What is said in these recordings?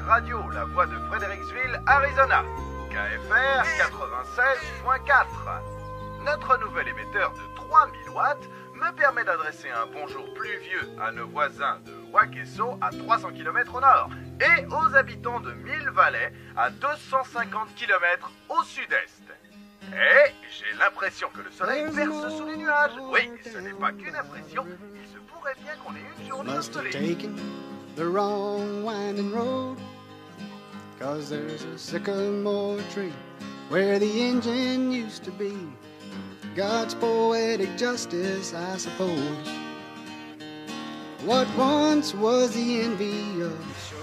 Radio La Voix de Fredericksville, Arizona. KFR 96.4. Notre nouvel émetteur de 3000 watts me permet d'adresser un bonjour pluvieux à nos voisins de Wakeso à 300 km au nord et aux habitants de Mill Valley à 250 km au sud-est. Et j'ai l'impression que le soleil perce sous les nuages. Oui, ce n'est pas qu'une impression, il se pourrait bien qu'on ait une journée ensoleillée. The wrong winding road, 'cause there's a sycamore tree where the engine used to be. God's poetic justice, I suppose. What once was the envy of the shore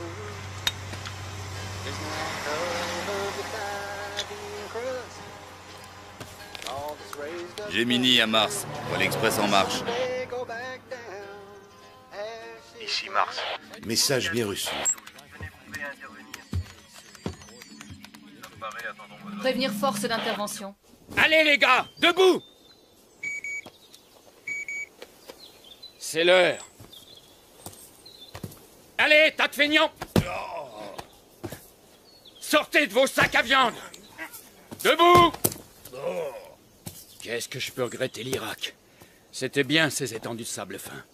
is now above the diving crust. All that's raised up Gemini à Mars, Vol Express en marche. they go back down. Ici Mars. Message bien reçu. Prévenir force d'intervention. Allez les gars, debout! C'est l'heure. Allez, tas de feignants! Sortez de vos sacs à viande! Debout! Qu'est-ce que je peux regretter l'Irak? C'était bien ces étendues de sable fin.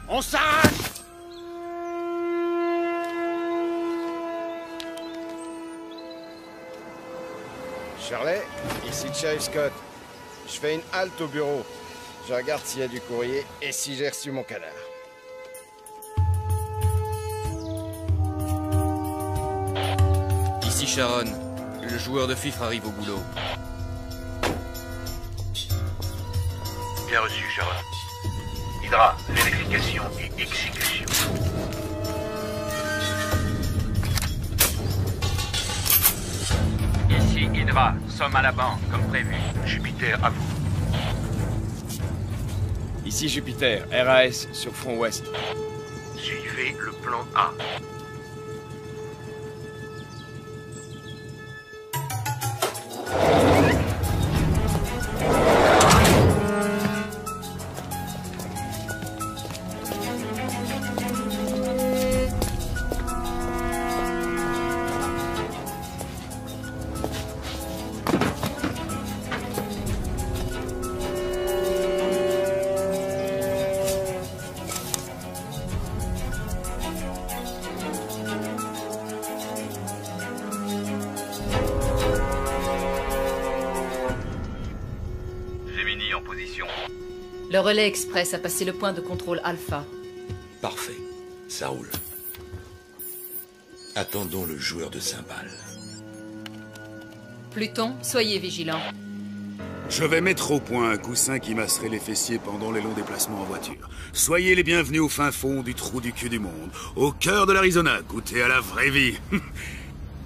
On s'arrache! Shirley, ici Sheriff Scott. Je fais une halte au bureau. Je regarde s'il y a du courrier et si j'ai reçu mon cadavre. Ici Sharon, le joueur de fifre arrive au boulot. Bien reçu, Sharon. Hydra, vérification et exécution. Ici Hydra, sommes à la banque, comme prévu. Jupiter, à vous. Ici Jupiter, RAS sur front ouest. Suivez le plan A. Gemini en position. Le relais express a passé le point de contrôle Alpha. Parfait. Ça roule. Attendons le joueur de cymbales. Pluton, soyez vigilants. Je vais mettre au point un coussin qui masserait les fessiers pendant les longs déplacements en voiture. Soyez les bienvenus au fin fond du trou du cul du monde, au cœur de l'Arizona, goûtez à la vraie vie.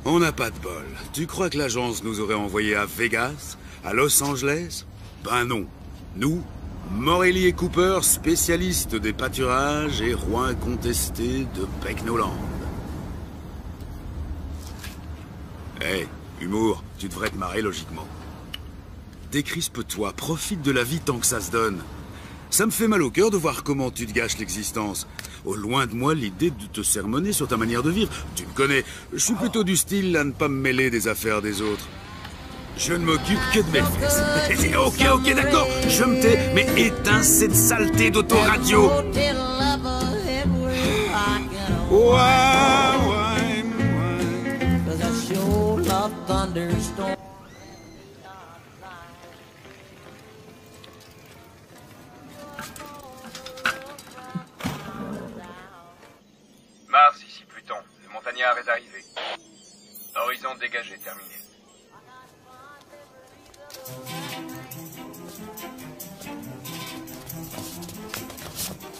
On n'a pas de bol. Tu crois que l'agence nous aurait envoyés à Vegas, à Los Angeles? Ben non. Nous, Morelli et Cooper, spécialistes des pâturages et rois incontestés de Pecknoland. Hé, humour, tu devrais te marrer logiquement. Décrispe-toi, profite de la vie tant que ça se donne. Ça me fait mal au cœur de voir comment tu te gâches l'existence. Au loin de moi l'idée de te sermonner sur ta manière de vivre. Tu me connais, je suis plutôt du style à ne pas me mêler des affaires des autres. Je ne m'occupe que de mes fesses. Ok, d'accord, je me tais, mais éteins cette saleté d'autoradio. Mars, ici Pluton. Le montagnard est arrivé. Horizon dégagé, terminé.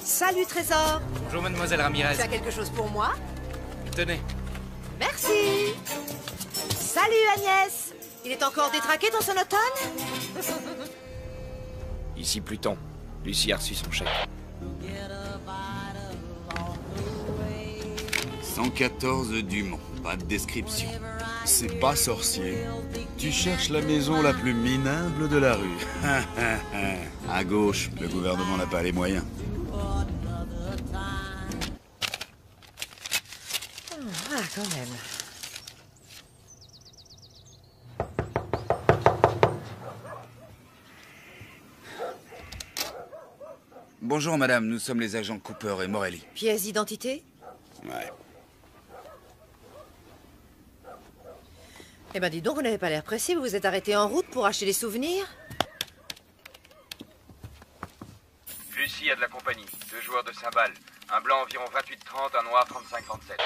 Salut Trésor. Bonjour mademoiselle Ramirez. Tu as quelque chose pour moi? Tenez. Merci. Salut Agnès. Il est encore détraqué dans son automne? Ici Pluton. Lucie a reçu son chèque. 114 Dumont, pas de description. C'est pas sorcier. Tu cherches la maison la plus minable de la rue. À gauche, le gouvernement n'a pas les moyens. Ah, quand même. Bonjour madame, nous sommes les agents Cooper et Morelli. Pièce d'identité? Ouais. Eh ben dis donc, vous n'avez pas l'air pressé, vous vous êtes arrêté en route pour acheter des souvenirs? Lucie a de la compagnie, 2 joueurs de cymbales. Un blanc environ 28-30, un noir 35-37.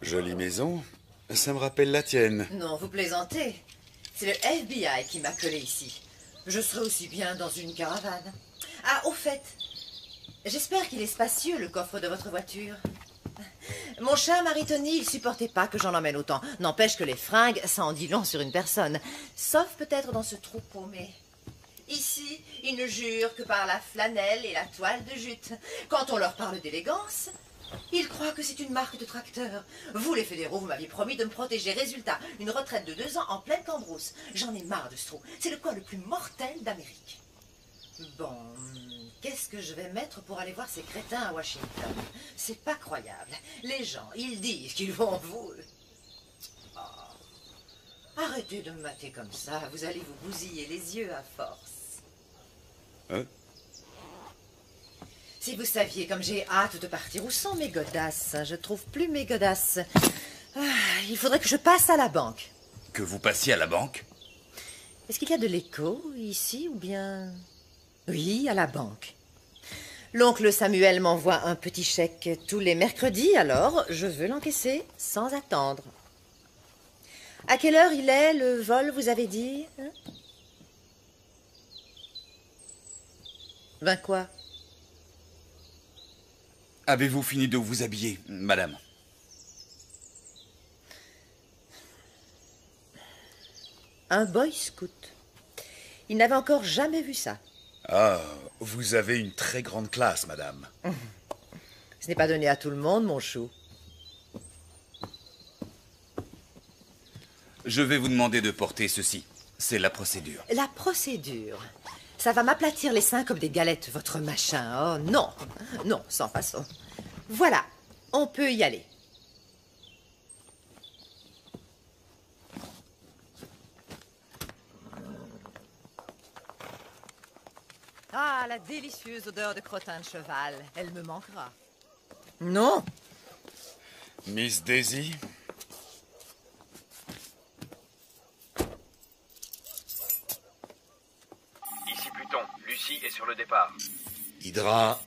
Jolie maison. Ça me rappelle la tienne. Non, vous plaisantez. C'est le FBI qui m'a collé ici. Je serais aussi bien dans une caravane. Ah, au fait, j'espère qu'il est spacieux, le coffre de votre voiture. Mon cher Marie-Tony, il supportait pas que j'en emmène autant. N'empêche que les fringues, ça en dit long sur une personne. Sauf peut-être dans ce trou paumé. Ici, ils ne jurent que par la flanelle et la toile de jute. Quand on leur parle d'élégance, ils croient que c'est une marque de tracteur. Vous, les fédéraux, vous m'aviez promis de me protéger. Résultat, une retraite de 2 ans en pleine cambrousse. J'en ai marre de ce trou. C'est le coin le plus mortel d'Amérique. Bon, qu'est-ce que je vais mettre pour aller voir ces crétins à Washington? C'est pas croyable. Les gens, ils disent qu'ils vont vous... Oh. Arrêtez de me mater comme ça. Vous allez vous bousiller les yeux à force. Hein? Si vous saviez comme j'ai hâte de partir, où sont mes godasses? Je trouve plus mes godasses. Ah, il faudrait que je passe à la banque. Que vous passiez à la banque? Est-ce qu'il y a de l'écho ici ou bien... Oui, à la banque. L'oncle Samuel m'envoie un petit chèque tous les mercredis, alors je veux l'encaisser sans attendre. À quelle heure il est, le vol, vous avez dit, hein? 20 quoi? Avez-vous fini de vous habiller, madame? Un boy scout. Il n'avait encore jamais vu ça. Ah, vous avez une très grande classe, madame. Ce n'est pas donné à tout le monde, mon chou. Je vais vous demander de porter ceci. C'est la procédure. La procédure. Ça va m'aplatir les seins comme des galettes, votre machin. Oh non, non, sans façon. Voilà, on peut y aller. Ah, la délicieuse odeur de crottin de cheval. Elle me manquera. Non. Miss Daisy? Ici Pluton, Lucie est sur le départ. Hydra?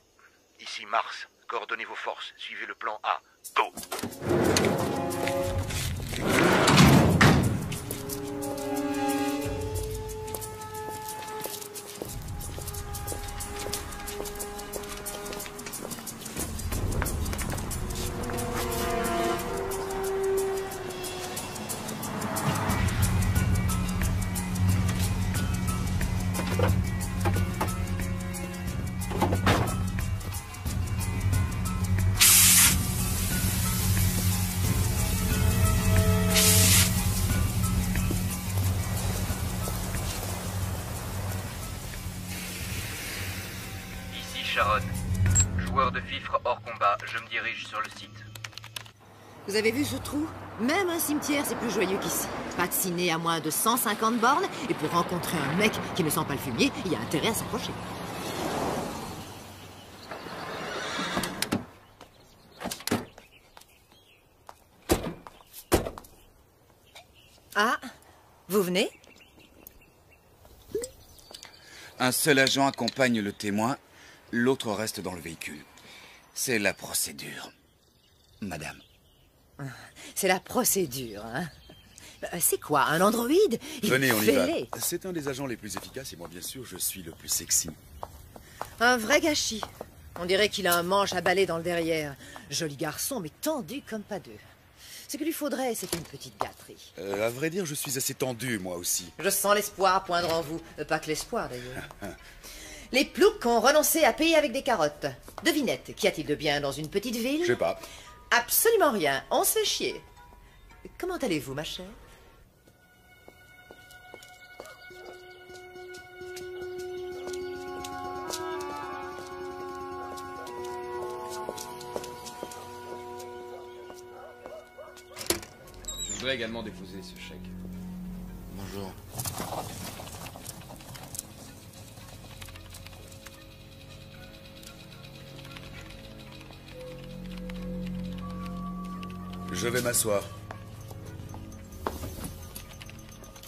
Ici Mars, coordonnez vos forces, suivez le plan A. Go! Sharon. Joueur de fifre hors combat, je me dirige sur le site. Vous avez vu ce trou? Même un cimetière, c'est plus joyeux qu'ici. Pas de ciné à moins de 150 bornes, et pour rencontrer un mec qui ne sent pas le fumier, il y a intérêt à s'approcher. Ah, vous venez? Un seul agent accompagne le témoin, l'autre reste dans le véhicule. C'est la procédure, madame. C'est la procédure, hein? C'est quoi, un androïde? Venez, on y va. C'est un des agents les plus efficaces et moi, bien sûr, je suis le plus sexy. Un vrai gâchis. On dirait qu'il a un manche à balai dans le derrière. Joli garçon, mais tendu comme pas deux. Ce qu'il lui faudrait, c'est une petite gâterie. À vrai dire, je suis assez tendu, moi aussi. Je sens l'espoir poindre en vous. Pas que l'espoir, d'ailleurs. Les ploucs ont renoncé à payer avec des carottes. Devinette, qu'y a-t-il de bien dans une petite ville? Je sais pas. Absolument rien. On se fait chier. Comment allez-vous, ma chère? voudrais également déposer ce chèque. Bonjour. Je vais m'asseoir.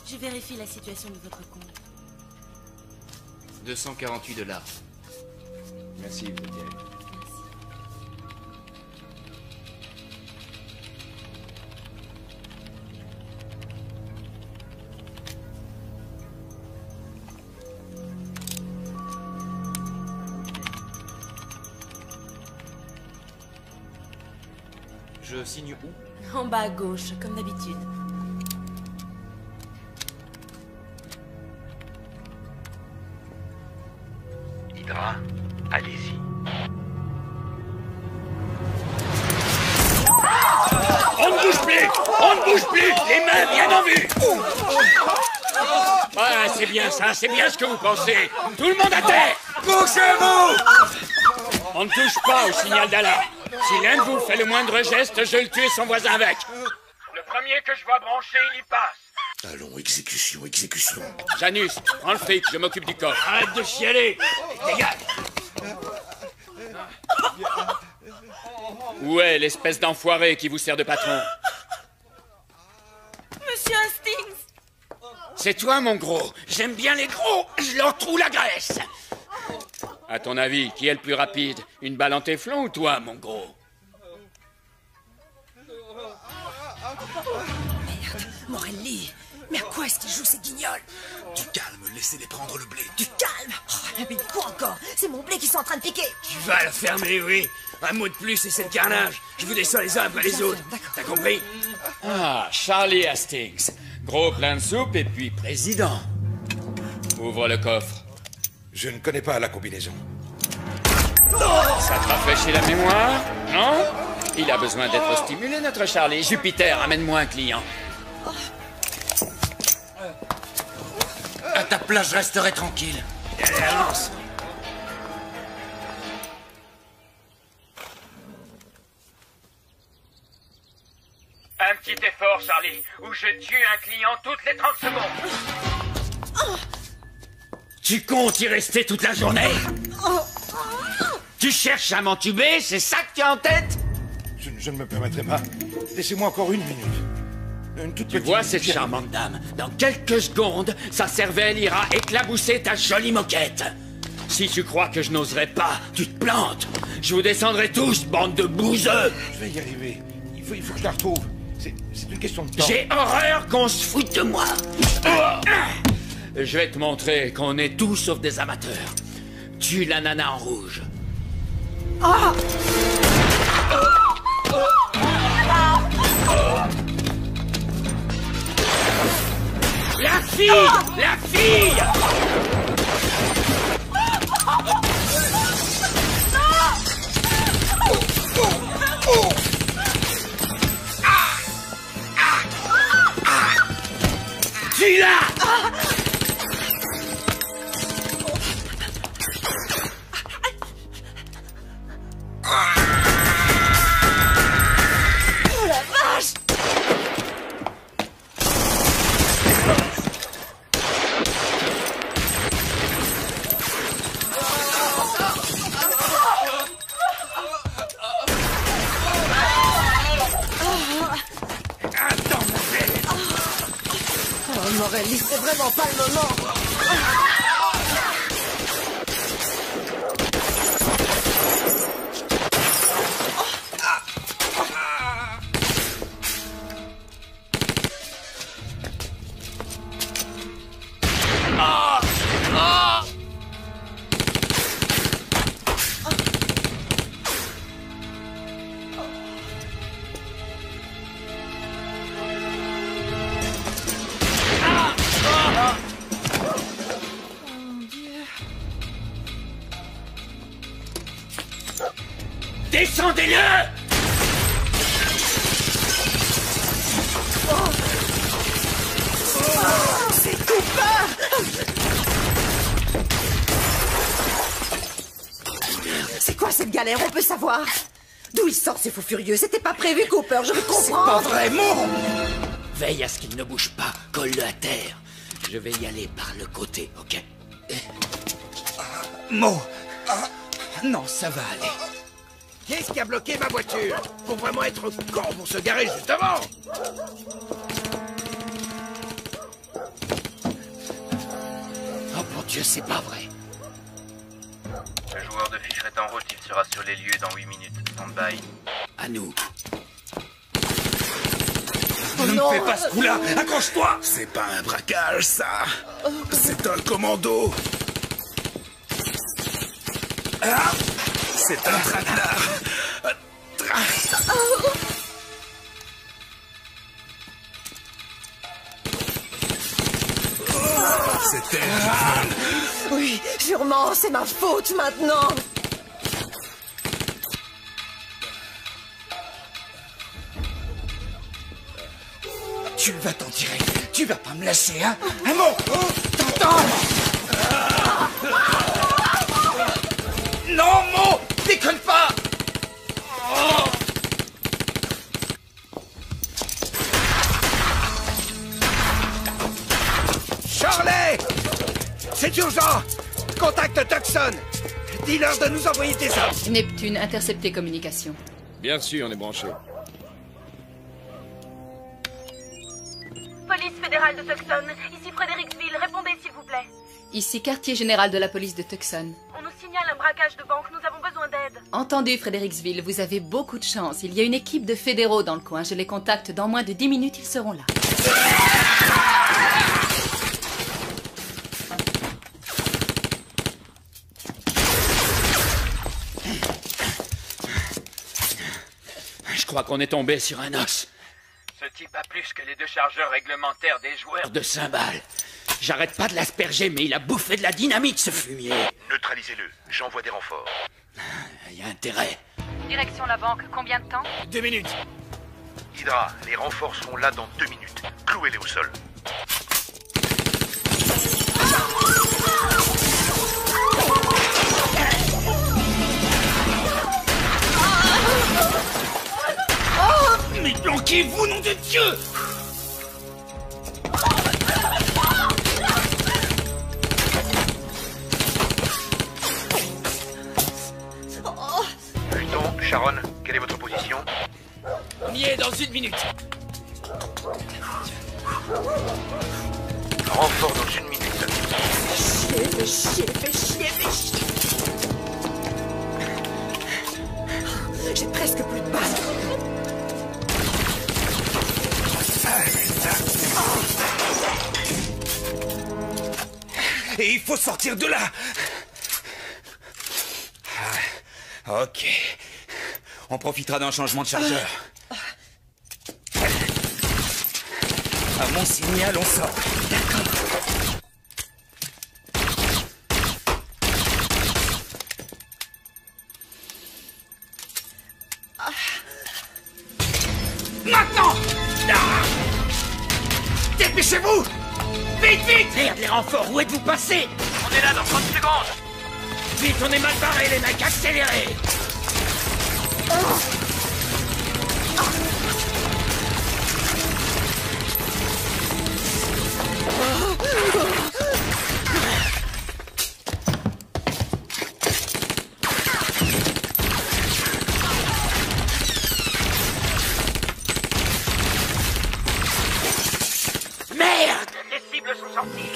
Je vérifie la situation de votre compte. 248 $. Merci, vous êtes bien. Je signe où? En bas à gauche, comme d'habitude. Hydra, allez-y. On ne bouge plus! On ne bouge plus! Les mains bien en vue! Ah, c'est bien ça, c'est bien ce que vous pensez. Tout le monde à terre! Bougez-vous! On ne touche pas au signal d'alarme. Si l'un de vous fait le moindre geste, je le tue et son voisin avec. Le premier que je vois brancher, il y passe. Allons, exécution, exécution. Janus, prends le fric, je m'occupe du corps. Arrête de chialer! Dégage! Où est l'espèce d'enfoiré qui vous sert de patron? Monsieur Hastings! C'est toi, mon gros. J'aime bien les gros. Je leur trouve la graisse. À ton avis, qui est le plus rapide? Une balle en téflon ou toi, mon gros? Merde, Morelli. Mais à quoi est-ce qu'ils jouent ces guignols? Du calme, laissez-les prendre le blé. Du calme. Oh, mais quoi encore? C'est mon blé qui sont en train de piquer. Tu vas la fermer, oui. Un mot de plus et c'est le carnage. Je vous descends les uns après les autres. T'as compris? Ah, Charlie Hastings. Gros plein de soupe et puis président. Ouvre le coffre. Je ne connais pas la combinaison. Ça te rafraîchit la mémoire? Non? Il a besoin d'être stimulé, notre Charlie. Jupiter, amène-moi un client. À ta place, je resterai tranquille. Allez, avance. Un petit effort, Charlie, ou je tue un client toutes les 30 secondes. Tu comptes y rester toute la journée? Tu cherches à m'entuber, c'est ça que tu as en tête? Je ne me permettrai pas. Laissez-moi encore une minute. Une toute Tu petite vois minute. cette charmante dame? Dans quelques secondes, sa cervelle ira éclabousser ta jolie moquette. Si tu crois que je n'oserais pas, tu te plantes. Je vous descendrai tous, bande de bouseux. Je vais y arriver. Il faut que je la retrouve. C'est une question de temps. J'ai horreur qu'on se foute de moi. Je vais te montrer qu'on est tous sauf des amateurs. Tue la nana en rouge. La fille! La fille! Tue-la! Oh la vache! Oh Morelli, c'est vraiment pas le moment. Descendez-le! C'est Cooper! C'est quoi cette galère? On peut savoir? D'où il sort ces fous furieux? C'était pas prévu, Cooper, je veux comprendre! Pas vrai, mort! Veille à ce qu'il ne bouge pas, colle-le à terre. Je vais y aller par le côté, ok? Mo! Non, ça va aller. Qu'est-ce qui a bloqué ma voiture? Faut vraiment être con pour se garer juste avant. Oh mon Dieu, c'est pas vrai. Le joueur de Fisher est en route, il sera sur les lieux dans 8 minutes. Stand-by. À nous. Ne me fais pas ce coup-là! Accroche-toi! C'est pas un braquage, ça! C'est un commando! Ah, c'est un traquenard! C'était... Oui, sûrement, c'est ma faute maintenant. Tu vas t'en tirer. Tu vas pas me lâcher, hein? Un mot! T'entends? Non, Mo! Déconne pas! Charlie! C'est urgent! Contacte Tucson! Dis-leur de nous envoyer des hommes! Neptune, interceptez communication. Bien sûr, on est branché. Police fédérale de Tucson, ici Fredericksville, répondez s'il vous plaît. Ici quartier général de la police de Tucson. On nous signale un braquage de banque, nous avons besoin d'aide. Entendu, Fredericksville, vous avez beaucoup de chance. Il y a une équipe de fédéraux dans le coin. Je les contacte dans moins de 10 minutes, ils seront là. Je crois qu'on est tombé sur un os. Ce type a plus que les 2 chargeurs réglementaires des joueurs De cymbales. J'arrête pas de l'asperger, mais il a bouffé de la dynamite, ce fumier. Neutralisez-le. J'envoie des renforts. Il y a intérêt. Direction la banque, combien de temps? 2 minutes. Hydra, les renforts seront là dans 2 minutes. Clouez-les au sol. Mais planquez-vous, nom de Dieu! Pluton, Sharon, quelle est votre position? On y est dans 1 minute. Renfort dans 1 minute. Fais chier. J'ai presque plus de balles. Et il faut sortir de là! Ah, ok. On profitera d'un changement de chargeur. À mon signal, on sort. D'accord. Maintenant! Dépêchez-vous! Vite! Merde, les renforts, où êtes-vous passés? On est là dans 30 secondes! Vite, on est mal barrés, les mecs, accélérez! Merde! Les cibles sont sorties!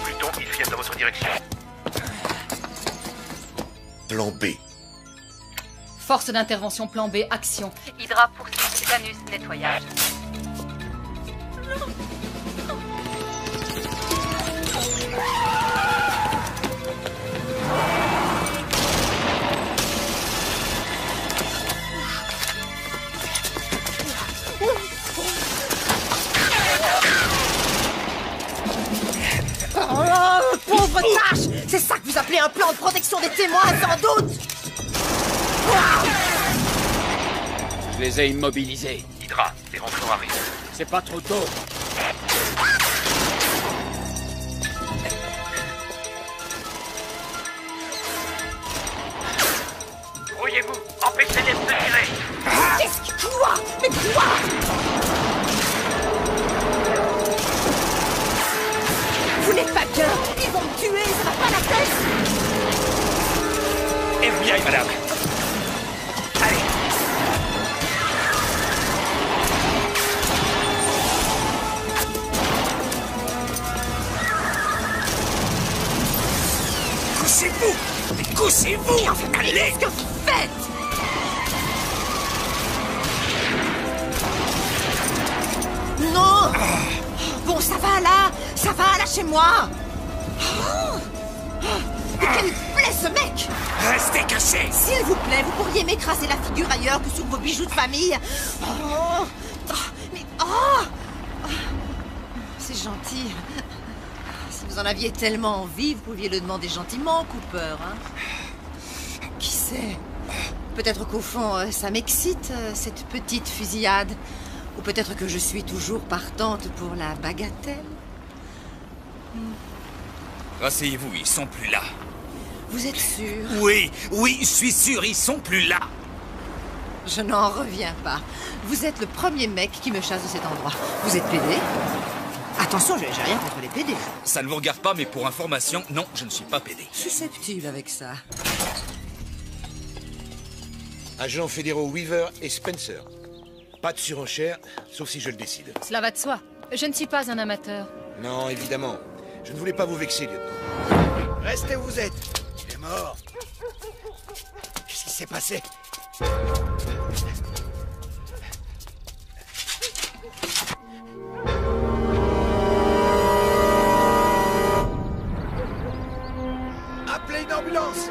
Pluton, ils viennent dans votre direction. Plan B. Force d'intervention plan B, action. Hydra poursuit, Janus, nettoyage. Oh, pauvre tâche! C'est ça que vous appelez un plan de protection des témoins, sans doute! Je les ai immobilisés. Hydra, les renforts arrivent. C'est pas trop tôt. Brouillez-vous! Empêchez-les de se tirer! Qu'est-ce que... Quoi? Mais quoi? FBI, madame. Allez. Couchez-vous! Couchez-vous! Mais enfin, allez, qu'est-ce que vous faites? Non! Bon, ça va là! Ça va, lâchez-moi! Mais quel plaît ce mec! Restez cachés! S'il vous plaît, vous pourriez m'écraser la figure ailleurs que sur vos bijoux de famille. C'est gentil. Si vous en aviez tellement envie, vous pouviez le demander gentiment, Cooper, hein? Qui sait? Peut-être qu'au fond, ça m'excite, cette petite fusillade. Ou peut-être que je suis toujours partante pour la bagatelle. Rasseyez-vous, ils sont plus là. Vous êtes sûr? Oui, je suis sûr, ils sont plus là. Je n'en reviens pas. Vous êtes le premier mec qui me chasse de cet endroit. Vous êtes PD? Attention, j'ai rien contre les PD. Ça ne vous regarde pas, mais pour information, non, je ne suis pas PD. Susceptible avec ça. Agents fédéraux Weaver et Spencer. Pas de surenchère, sauf si je le décide. Cela va de soi. Je ne suis pas un amateur. Non, évidemment. Je ne voulais pas vous vexer, lieutenant. Restez où vous êtes. Il est mort. Qu'est-ce qui s'est passé? Appelez une ambulance.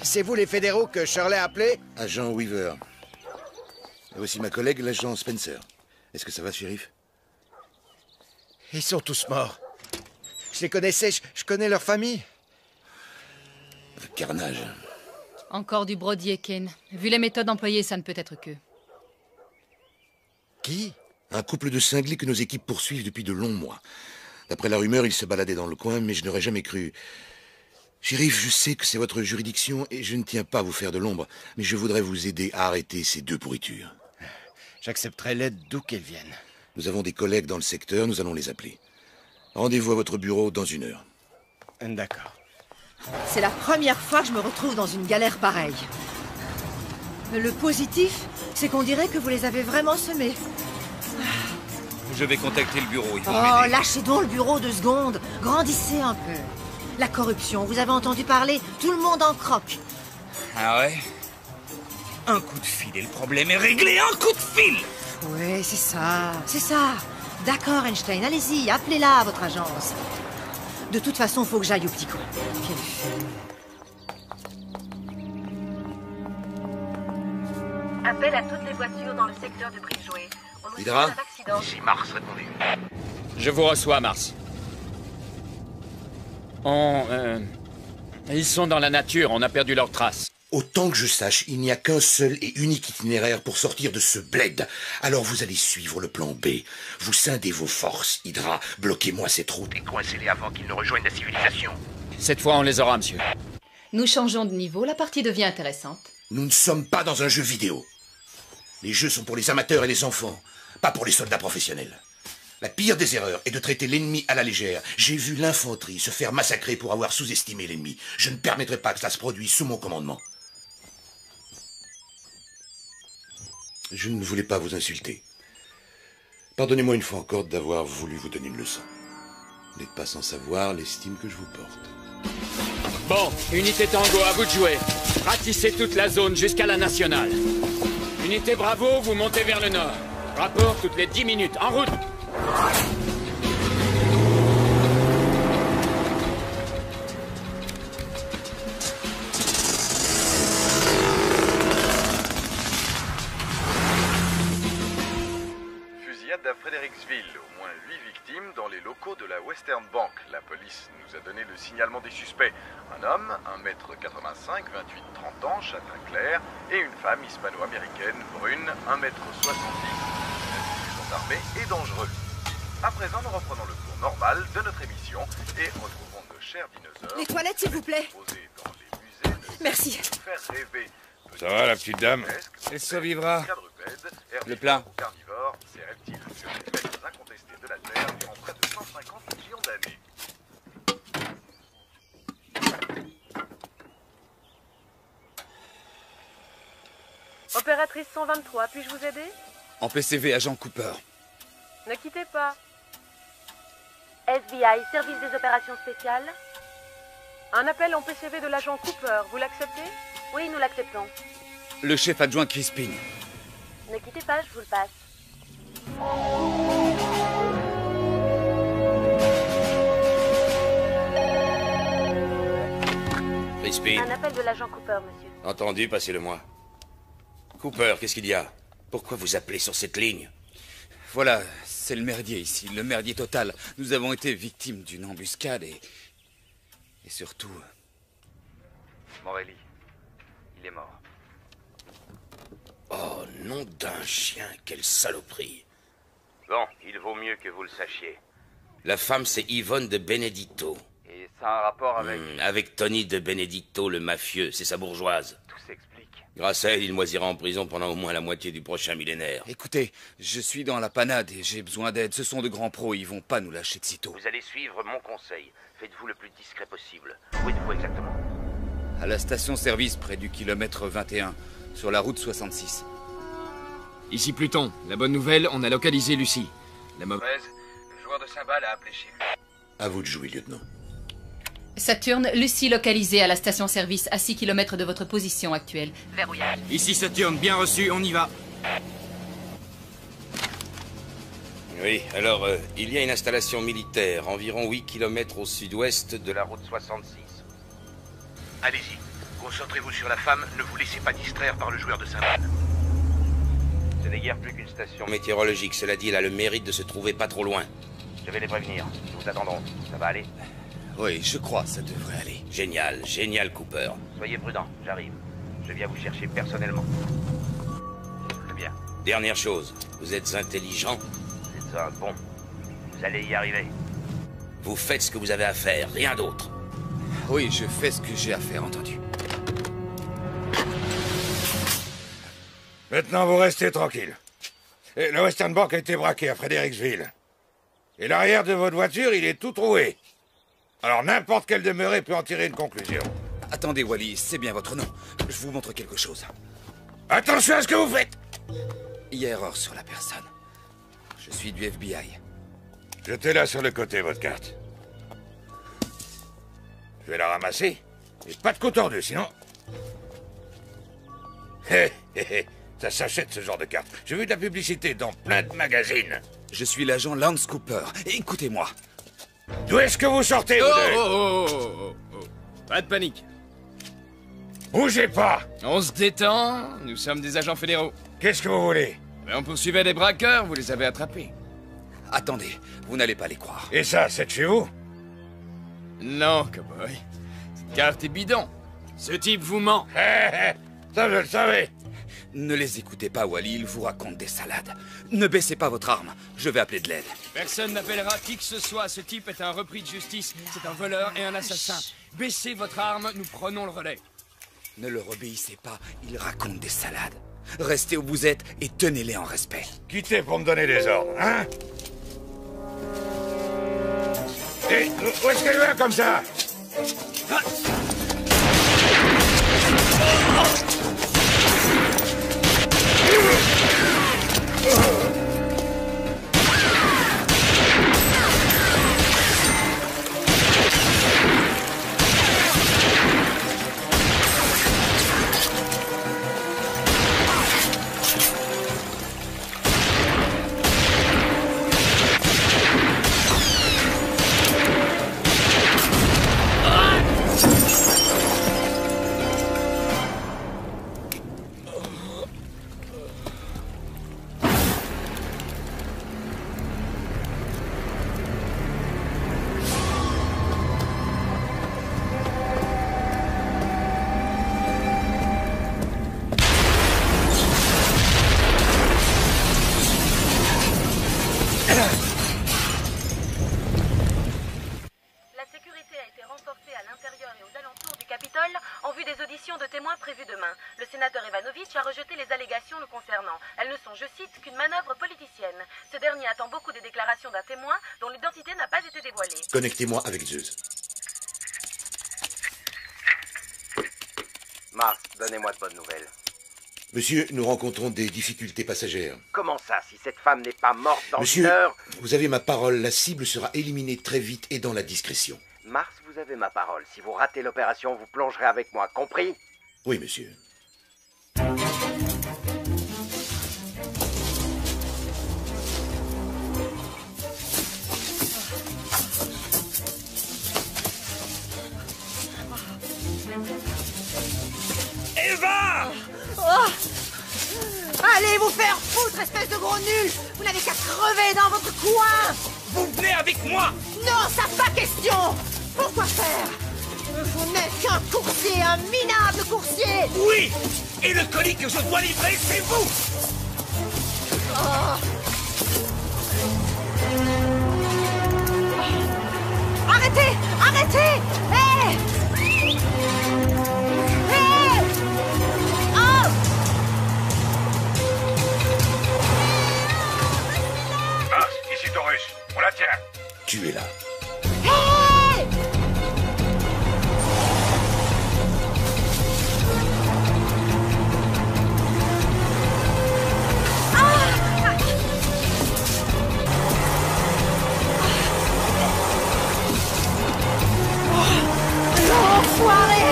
C'est vous les fédéraux que Shirley a appelés? Agent Weaver. Et voici ma collègue, l'agent Spencer. Est-ce que ça va, shérif? Ils sont tous morts. Je les connaissais, je connais leur famille. Carnage. Encore du Brody et Kane. Vu les méthodes employées, ça ne peut être que. Qui? Un couple de cinglés que nos équipes poursuivent depuis de longs mois. D'après la rumeur, ils se baladaient dans le coin, mais je n'aurais jamais cru. Shérif, je sais que c'est votre juridiction et je ne tiens pas à vous faire de l'ombre, mais je voudrais vous aider à arrêter ces deux pourritures. J'accepterai l'aide d'où qu'elles viennent. Nous avons des collègues dans le secteur, nous allons les appeler. Rendez-vous à votre bureau dans 1 heure. D'accord. C'est la première fois que je me retrouve dans une galère pareille. Le positif, c'est qu'on dirait que vous les avez vraiment semés. Je vais contacter le bureau, ils vont Oh, m'aider. lâchez donc le bureau 2 secondes. Grandissez un peu. La corruption, vous avez entendu parler? Tout le monde en croque. Ah ouais? Un coup de fil et le problème est réglé, un coup de fil! Oui, c'est ça, c'est ça. D'accord, Einstein, allez-y, appelez-la à votre agence. De toute façon, faut que j'aille au petit coin. Quelle fille. Appel à toutes les voitures dans le secteur de Bridgeway. On nous Hydra? signale un accident. Ici Mars, répondez. Je vous reçois, Mars. Ils sont dans la nature, on a perdu leurs traces. Autant que je sache, il n'y a qu'un seul et unique itinéraire pour sortir de ce bled. Alors vous allez suivre le plan B. Vous scindez vos forces, Hydra. Bloquez-moi cette route. Et coincez-les avant qu'ils ne rejoignent la civilisation. Cette fois, on les aura, monsieur. Nous changeons de niveau, la partie devient intéressante. Nous ne sommes pas dans un jeu vidéo. Les jeux sont pour les amateurs et les enfants, pas pour les soldats professionnels. La pire des erreurs est de traiter l'ennemi à la légère. J'ai vu l'infanterie se faire massacrer pour avoir sous-estimé l'ennemi. Je ne permettrai pas que cela se produise sous mon commandement. Je ne voulais pas vous insulter. Pardonnez-moi une fois encore d'avoir voulu vous donner une leçon. Vous n'êtes pas sans savoir l'estime que je vous porte. Bon, unité Tango, à vous de jouer. Ratissez toute la zone jusqu'à la nationale. Unité Bravo, vous montez vers le nord. Rapport toutes les 10 minutes. En route! Fusillade à Fredericksville. Au moins 8 victimes dans les locaux de la Western Bank. La police nous a donné le signalement des suspects. Un homme, 1m85, 28-30 ans, châtain clair, et une femme hispano-américaine, brune, 1m70, armé et dangereux. À présent, nous reprenons le cours normal de notre émission et retrouvons nos chers dinosaures. Les toilettes, s'il vous plaît. Dans les musées de Merci. faire rêver. Ça va, la petite dame? Elle survivra. Quadrupèdes, Le plat. carnivores, ces reptiles furent faits dans un Service 123, puis-je vous aider? En PCV, agent Cooper. Ne quittez pas. FBI, service des opérations spéciales. Un appel en PCV de l'agent Cooper, vous l'acceptez? Oui, nous l'acceptons. Le chef adjoint Crispin. Ne quittez pas, je vous le passe. Crispin. Un appel de l'agent Cooper, monsieur. Entendu, passez-le-moi. Cooper, qu'est-ce qu'il y a? Pourquoi vous appelez sur cette ligne? Voilà, c'est le merdier ici, le merdier total. Nous avons été victimes d'une embuscade et surtout... Morelli, il est mort. Oh, nom d'un chien, quelle saloperie. Bon, il vaut mieux que vous le sachiez. La femme, c'est Yvonne de Benedetto. Et ça a un rapport avec... Avec Tony de Benedetto, le mafieux, c'est sa bourgeoise. Tout s'explique. Grâce à elle, il moisira en prison pendant au moins la moitié du prochain millénaire. Écoutez, je suis dans la panade et j'ai besoin d'aide. Ce sont de grands pros, ils vont pas nous lâcher de sitôt. Vous allez suivre mon conseil. Faites-vous le plus discret possible. Où êtes-vous exactement? À la station-service, près du kilomètre 21, sur la route 66. Ici Pluton. La bonne nouvelle, on a localisé Lucie. La mauvaise... Le joueur de cymbales a appelé chez lui. À vous de jouer, lieutenant. Saturne, Lucie localisée à la station-service à 6 km de votre position actuelle. Verrouillage. Ici Saturne, bien reçu, on y va. Oui, alors, il y a une installation militaire, environ 8 km au sud-ouest de la route 66. Allez-y, concentrez-vous sur la femme, ne vous laissez pas distraire par le joueur de cymbales. Ce n'est guère plus qu'une station. Météorologique, cela dit, elle a le mérite de se trouver pas trop loin. Je vais les prévenir. Nous attendons. Ça va aller? Oui, je crois, ça devrait aller. Génial, génial, Cooper. Soyez prudent, j'arrive. Je viens vous chercher personnellement. C'est bien. Dernière chose, vous êtes intelligent. C'est un bon. Vous allez y arriver. Vous faites ce que vous avez à faire, rien d'autre. Oui, je fais ce que j'ai à faire, entendu. Maintenant, vous restez tranquille. Et le Western Bank a été braqué à Fredericksville. Et l'arrière de votre voiture, il est tout troué. Alors n'importe quel demeuré peut en tirer une conclusion. Attendez, Wally, c'est bien votre nom. Je vous montre quelque chose. Attention à ce que vous faites! Il y a erreur sur la personne. Je suis du FBI. Jetez-la sur le côté, votre carte. Je vais la ramasser. Et pas de coup tordu, sinon... Hé, hé, hé. Ça s'achète, ce genre de carte. J'ai vu de la publicité dans plein de magazines. Je suis l'agent Lance Cooper. Écoutez-moi. D'où est-ce que vous sortez, vous deux? Oh. Pas de panique. Bougez pas! On se détend, nous sommes des agents fédéraux. Qu'est-ce que vous voulez? Mais on poursuivait des braqueurs, vous les avez attrapés. Attendez, vous n'allez pas les croire. Et ça, c'est de chez vous? Non, cowboy. Cette carte est bidon. Ce type vous ment. Ça, je le savais. Ne les écoutez pas, Wally, ils vous racontent des salades. Ne baissez pas votre arme, je vais appeler de l'aide. Personne n'appellera qui que ce soit, ce type est un repris de justice. C'est un voleur et un assassin. Baissez votre arme, nous prenons le relais. Ne leur obéissez pas, ils racontent des salades. Restez où vous êtes et tenez-les en respect. Quittez pour me donner des ordres, hein? Et où est-ce qu'elle va comme ça? Le sénateur Ivanovitch a rejeté les allégations le concernant. Elles ne sont, je cite, qu'une manœuvre politicienne. Ce dernier attend beaucoup des déclarations d'un témoin dont l'identité n'a pas été dévoilée. Connectez-moi avec Zeus. Mars, donnez-moi de bonnes nouvelles. Monsieur, nous rencontrons des difficultés passagères. Comment ça, si cette femme n'est pas morte dans Monsieur, une heure? vous avez ma parole, la cible sera éliminée très vite et dans la discrétion. Mars, vous avez ma parole. Si vous ratez l'opération, vous plongerez avec moi, compris? Oui, monsieur. Eva! Oh! Allez vous faire foutre, espèce de gros nul! Vous n'avez qu'à crever dans votre coin! Vous venez avec moi! Non, ça pas question! Pourquoi faire? Vous n'êtes qu'un coursier, un minable coursier! Oui! Et le colis que je dois livrer, c'est vous! Oh. Arrêtez! Arrêtez! Hé! Hé! Oh! Mars, ici Taurus. On la tient. Tu es là. Hé! L'enfoiré!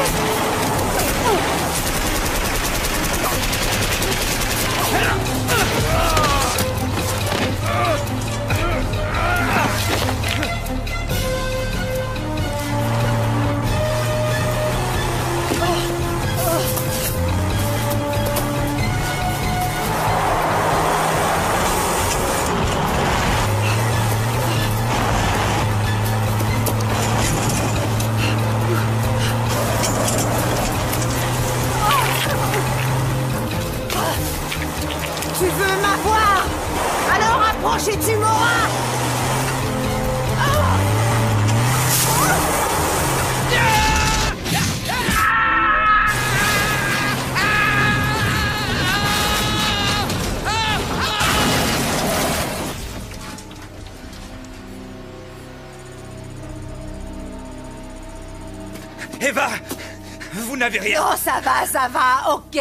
Tu veux m'avoir? Alors approche et tu m'auras! Eva! Vous n'avez rien! Non, ça va, ok!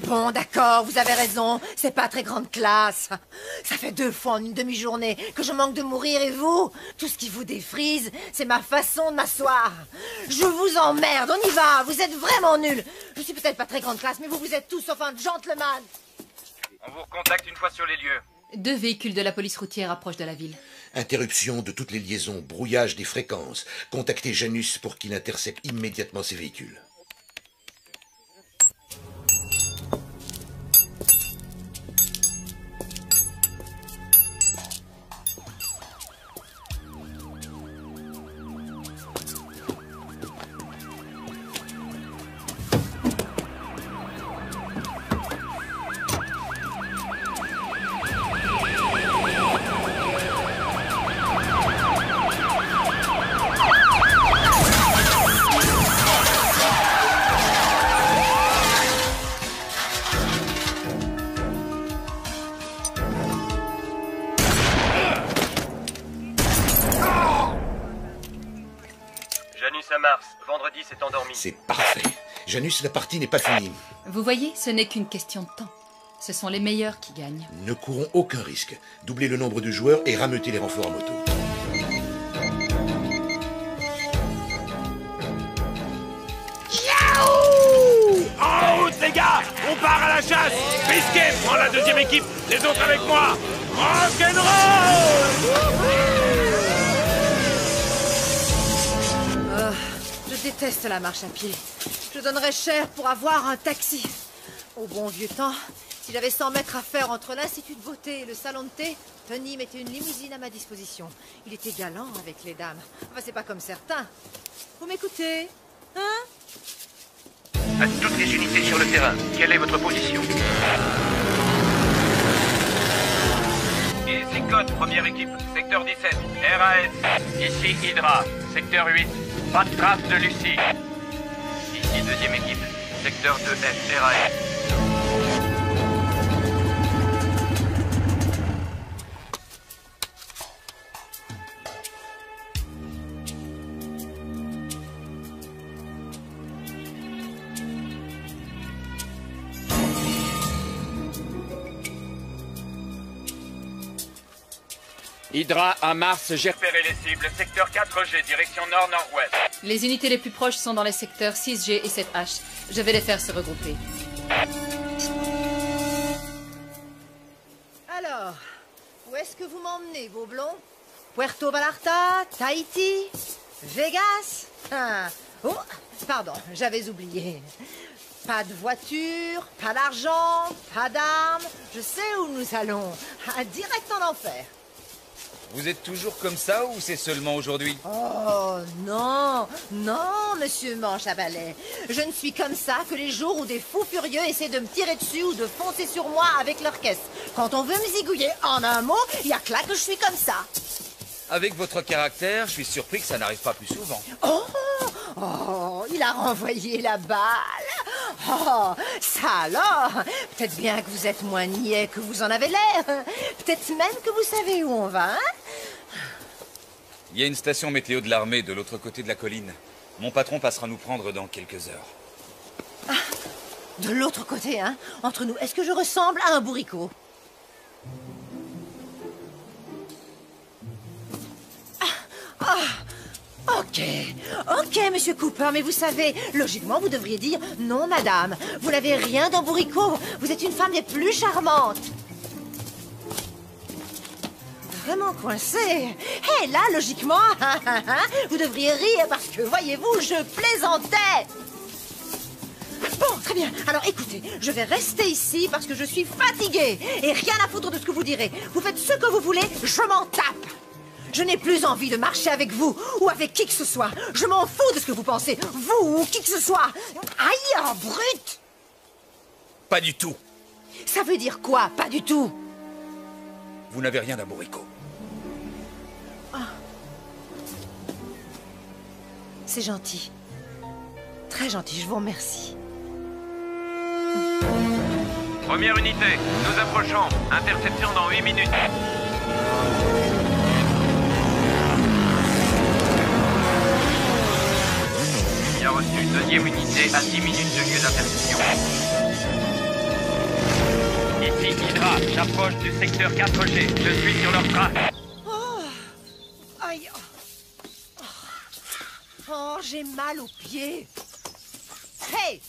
Bon, d'accord, vous avez raison, c'est pas très grande classe. Ça fait 2 fois en une demi-journée que je manque de mourir et vous, tout ce qui vous défrise, c'est ma façon de m'asseoir. Je vous emmerde, on y va, vous êtes vraiment nuls. Je suis peut-être pas très grande classe, mais vous êtes tous sauf un gentleman. On vous recontacte une fois sur les lieux. 2 véhicules de la police routière approchent de la ville. Interruption de toutes les liaisons, brouillage des fréquences. Contactez Janus pour qu'il intercepte immédiatement ces véhicules. Janus à Mars, vendredi s'est endormi. C'est parfait. Janus, la partie n'est pas finie. Vous voyez, ce n'est qu'une question de temps. Ce sont les meilleurs qui gagnent. Ne courons aucun risque. Doublez le nombre de joueurs et rameutez les renforts en moto. En route, les gars! On part à la chasse! Biscuit, prends la 2e équipe! Les autres avec moi! Rock'n'roll! Je déteste la marche à pied. Je donnerais cher pour avoir un taxi. Au bon vieux temps, si j'avais 100 mètres à faire entre l'Institut de beauté et le salon de thé, Tony mettait une limousine à ma disposition. Il était galant avec les dames. Enfin, c'est pas comme certains. Vous m'écoutez? Hein? À toutes les unités sur le terrain, quelle est votre position? Ici Code, première équipe, secteur 17, RAS. Ici Hydra, secteur 8, pas de trace de Lucie. Ici deuxième équipe, secteur 2F, RAS. Hydra à Mars, j'ai repéré les cibles. Secteur 4G, direction nord-nord-ouest. Les unités les plus proches sont dans les secteurs 6G et 7H. Je vais les faire se regrouper. Alors, où est-ce que vous m'emmenez, vos blonds? Puerto Vallarta, Tahiti, Vegas? Ah. Oh, pardon, j'avais oublié. Pas de voiture, pas d'argent, pas d'armes. Je sais où nous allons. Direct en enfer. Vous êtes toujours comme ça ou c'est seulement aujourd'hui? Oh, non, non, monsieur Manche à balai. Je ne suis comme ça que les jours où des fous furieux essaient de me tirer dessus ou de foncer sur moi avec leur caisse. Quand on veut me zigouiller en un mot, il y a que là que je suis comme ça. Avec votre caractère, je suis surpris que ça n'arrive pas plus souvent. Oh, il a renvoyé la balle. Oh, ça alors. Peut-être bien que vous êtes moins niais que vous en avez l'air. Peut-être même que vous savez où on va, hein? Il y a une station météo de l'armée de l'autre côté de la colline. Mon patron passera nous prendre dans quelques heures. Ah, de l'autre côté, hein? Entre nous, est-ce que je ressemble à un bourricot? Ok, monsieur Cooper, mais vous savez, logiquement, vous devriez dire « Non, madame, vous n'avez rien d'un bourricot, vous êtes une femme des plus charmantes !» Vraiment coincé. Hé, là, logiquement, vous devriez rire parce que, voyez-vous, je plaisantais. Bon, très bien. Alors, écoutez, je vais rester ici parce que je suis fatiguée et rien à foutre de ce que vous direz. Vous faites ce que vous voulez, je m'en tape. Je n'ai plus envie de marcher avec vous ou avec qui que ce soit. Je m'en fous de ce que vous pensez, vous ou qui que ce soit. Aïe, brute! Pas du tout. Ça veut dire quoi, pas du tout? Vous n'avez rien d'un bourricot. Oh. C'est gentil. Très gentil, je vous remercie. Première unité, nous approchons. Interception dans 8 minutes. Bien reçu. Deuxième unité à 10 minutes de lieu d'interception. Ici Hydra, j'approche du secteur 4G. Je suis sur leur trace. Oh. Aïe. Oh, j'ai mal aux pieds. Hey!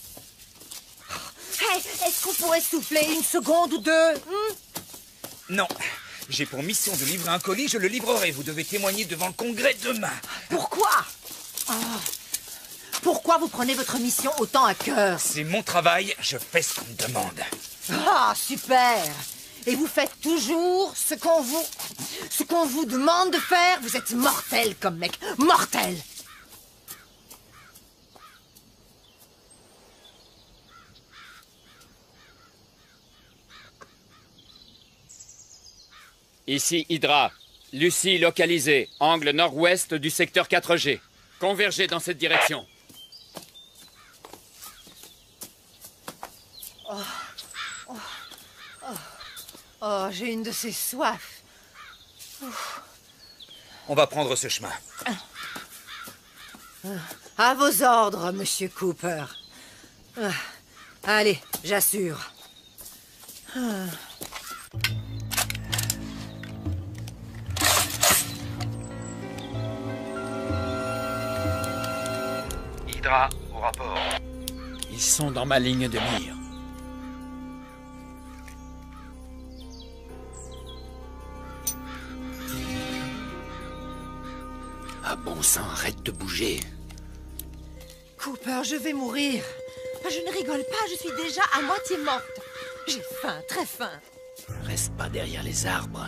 Hey, est-ce qu'on pourrait souffler une seconde ou deux? Non. J'ai pour mission de livrer un colis, je le livrerai. Vous devez témoigner devant le Congrès demain. Pourquoi? Oh. Pourquoi vous prenez votre mission autant à cœur? C'est mon travail, je fais ce qu'on me demande. Ah, super! Et vous faites toujours ce qu'on vous demande de faire? Vous êtes mortel comme mec, mortel! Ici Hydra. Lucie localisée. Angle nord-ouest du secteur 4G. Convergez dans cette direction. Oh, j'ai une de ces soifs. On va prendre ce chemin. À vos ordres, monsieur Cooper. Allez, j'assure. Hydra, au rapport. Ils sont dans ma ligne de mire. Ah bon sang, arrête de bouger. Cooper, je vais mourir. Je ne rigole pas, je suis déjà à moitié morte. J'ai faim, très faim. Reste pas derrière les arbres.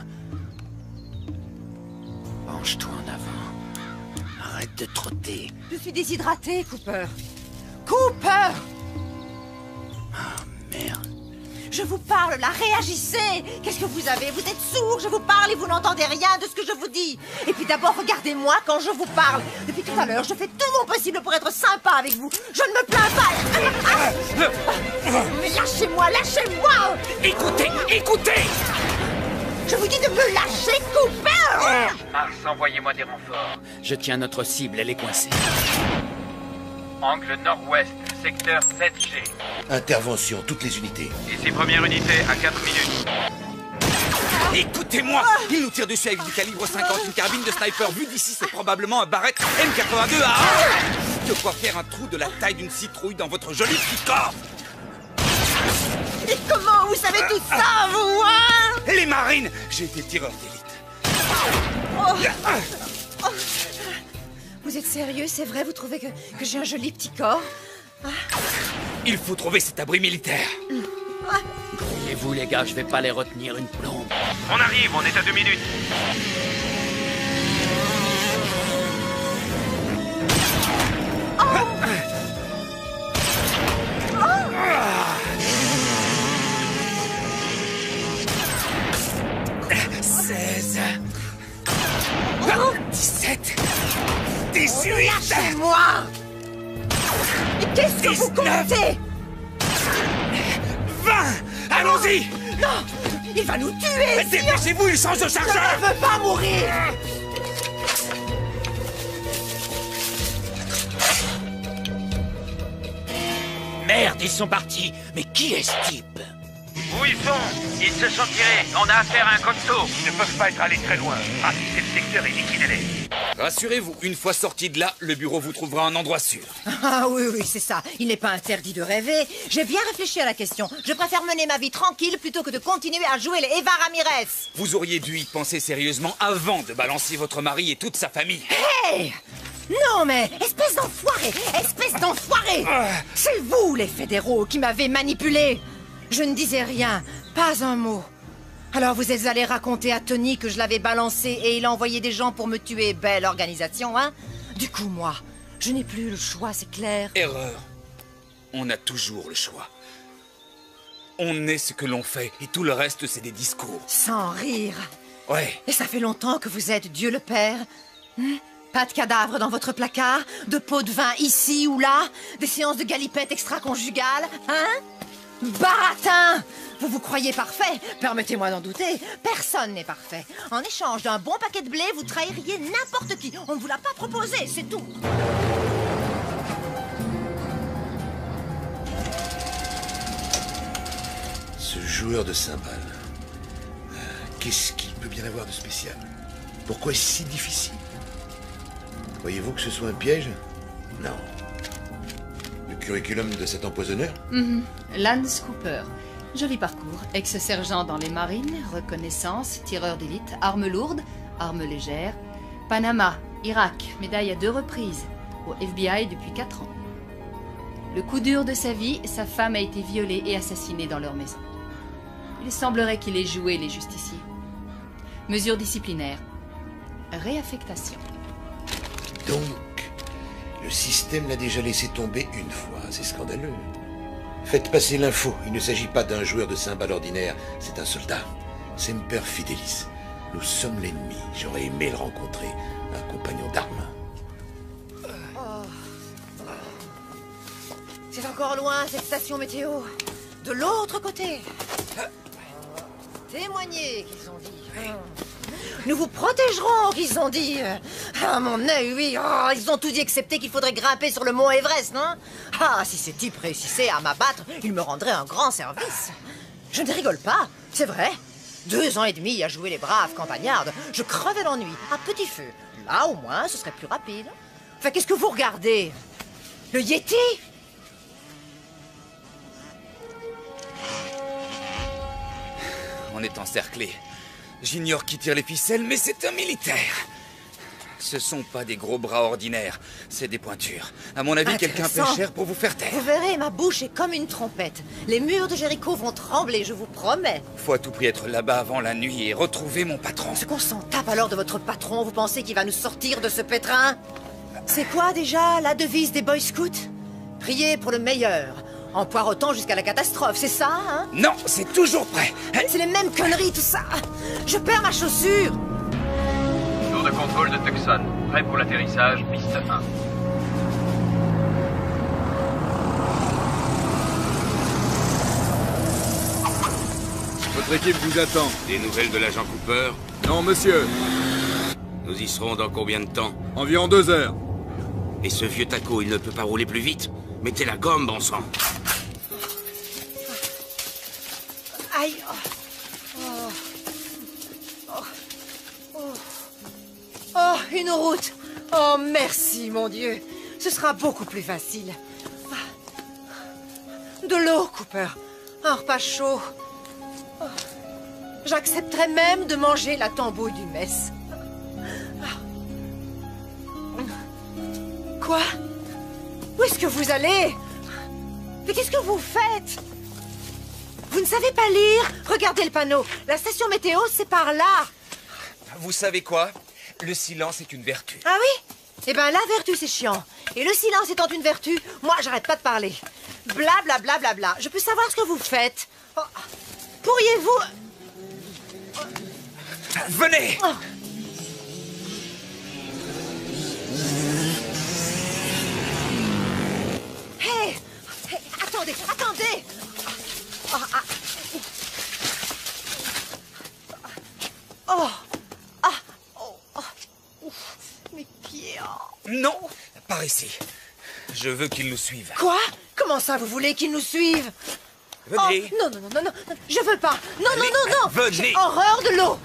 Penche-toi en avant. Arrête de trotter. Je suis déshydratée, Cooper. Cooper! Ah, merde. Je vous parle, là, réagissez! Qu'est-ce que vous avez? Vous êtes sourd, je vous parle et vous n'entendez rien de ce que je vous dis. Et puis d'abord, regardez-moi quand je vous parle. Depuis tout à l'heure, je fais tout mon possible pour être sympa avec vous. Je ne me plains pas. Mais lâchez-moi, lâchez-moi! Écoutez, écoutez! Je vous dis de me lâcher, Cooper! Mars, envoyez-moi des renforts. Je tiens notre cible, elle est coincée. Angle nord-ouest, secteur 7G. Intervention, toutes les unités. Ici première unité à 4 minutes. Écoutez-moi! Il nous tire dessus avec du calibre 50, une carabine de sniper. Vu d'ici, c'est probablement un Barrett M82 à de quoi faire un trou de la taille d'une citrouille dans votre joli petit corps! Et comment vous savez tout ça, vous, hein? Les marines! J'ai été tireur d'élite. Vous êtes sérieux, c'est vrai? Vous trouvez que j'ai un joli petit corps? Il faut trouver cet abri militaire. Croyez-vous, les gars, je vais pas les retenir une plombe. On arrive, on est à 2 minutes. Seize. 17. 18. Lâchez-moi! Mais qu'est-ce que vous comptez? 20. Allons-y! Non! Il va nous tuer! Dépêchez-vous, il change de chargeur! Je ne veux pas mourir! Merde, ils sont partis. Mais qui est ce type? Où ils sont? Ils se sont tirés. On a affaire à un costaud. Ils ne peuvent pas être allés très loin. Ratissez le secteur et liquidez-les. Rassurez-vous, une fois sorti de là, le bureau vous trouvera un endroit sûr. Ah oui, c'est ça. Il n'est pas interdit de rêver. J'ai bien réfléchi à la question. Je préfère mener ma vie tranquille plutôt que de continuer à jouer les Eva Ramirez. Vous auriez dû y penser sérieusement avant de balancer votre mari et toute sa famille. Hey! Non mais, espèce d'enfoiré! Espèce d'enfoiré! C'est vous, les fédéraux, qui m'avez manipulé. Je ne disais rien, pas un mot. Alors vous êtes allé raconter à Tony que je l'avais balancé et il a envoyé des gens pour me tuer. Belle organisation, hein? Du coup, moi, je n'ai plus le choix, c'est clair. Erreur. On a toujours le choix. On est ce que l'on fait et tout le reste, c'est des discours. Sans rire. Ouais. Et ça fait longtemps que vous êtes Dieu le Père. Pas de cadavre dans votre placard, de pots de vin ici ou là, des séances de galipettes extra-conjugales, hein? Baratin! Vous vous croyez parfait? Permettez-moi d'en douter. Personne n'est parfait. En échange d'un bon paquet de blé, vous trahiriez n'importe qui. On ne vous l'a pas proposé, c'est tout. Ce joueur de cymbales. Qu'est-ce qu'il peut bien avoir de spécial? Pourquoi est-ce si difficile? Croyez-vous que ce soit un piège? Non. Le curriculum de cet empoisonneur? Lance Cooper. Joli parcours. Ex-sergent dans les marines, reconnaissance, tireur d'élite, armes lourdes, armes légères. Panama, Irak, médaille à 2 reprises. Au FBI depuis 4 ans. Le coup dur de sa vie, sa femme a été violée et assassinée dans leur maison. Il semblerait qu'il ait joué les justiciers. Mesures disciplinaires. Réaffectation. Donc, le système l'a déjà laissé tomber une fois. C'est scandaleux. Faites passer l'info. Il ne s'agit pas d'un joueur de cymbales ordinaire. C'est un soldat. Semper Fidelis. Nous sommes l'ennemi. J'aurais aimé le rencontrer. Un compagnon d'armes. C'est encore loin, cette station météo. De l'autre côté. Témoignez, qu'ils ont dit. Nous vous protégerons, qu'ils ont dit. Ah, mon œil, oui. Oh, ils ont tout dit excepté qu'il faudrait grimper sur le mont Everest, non? Ah, si ces types réussissaient à m'abattre, ils me rendraient un grand service. Je ne rigole pas, c'est vrai. 2 ans et demi à jouer les braves campagnardes, je crevais l'ennui, à petit feu. Là, au moins, ce serait plus rapide. Enfin, qu'est-ce que vous regardez? Le Yeti? On est encerclé. J'ignore qui tire les ficelles, mais c'est un militaire. Ce sont pas des gros bras ordinaires, c'est des pointures. À mon avis, quelqu'un paie cher pour vous faire taire. Vous verrez, ma bouche est comme une trompette. Les murs de Jéricho vont trembler, je vous promets. Faut à tout prix être là-bas avant la nuit et retrouver mon patron. Ce qu'on s'en tape alors de votre patron, vous pensez qu'il va nous sortir de ce pétrin? C'est quoi déjà la devise des Boy Scouts? Priez pour le meilleur. En poireautant jusqu'à la catastrophe, c'est ça, hein? Non, c'est toujours prêt. C'est les mêmes conneries, tout ça. Je perds ma chaussure. Tour de contrôle de Tucson. Prêt pour l'atterrissage, piste 1. Votre équipe vous attend. Des nouvelles de l'agent Cooper? Non, monsieur. Nous y serons dans combien de temps? Environ 2 heures. Et ce vieux taco, il ne peut pas rouler plus vite? Mettez la gomme, bon sang. Aïe. une route. Oh, merci, mon Dieu. Ce sera beaucoup plus facile. De l'eau, Cooper. Un repas chaud. J'accepterais même de manger la tambouille du mess. Quoi? Où est-ce que vous allez? Mais qu'est-ce que vous faites? Vous ne savez pas lire? Regardez le panneau. La station météo, c'est par là. Vous savez quoi? Le silence est une vertu. Ah oui? Eh ben, la vertu, c'est chiant. Et le silence étant une vertu, moi, j'arrête pas de parler. Bla, bla, bla, bla, bla. Je peux savoir ce que vous faites? Oh. Pourriez-vous... Venez! Oh. Hey! Hey, attendez, attendez! Oh, ah. Oh! Ah! Oh! Oh! Ouf. Mes pieds! Oh. Non! Par ici. Je veux qu'ils nous suivent. Quoi? Comment ça, vous voulez qu'ils nous suivent? Venez! Oh, non, non, non, non, non, je veux pas! Non, allez, non, non, non! venez! J'ai horreur de l'eau!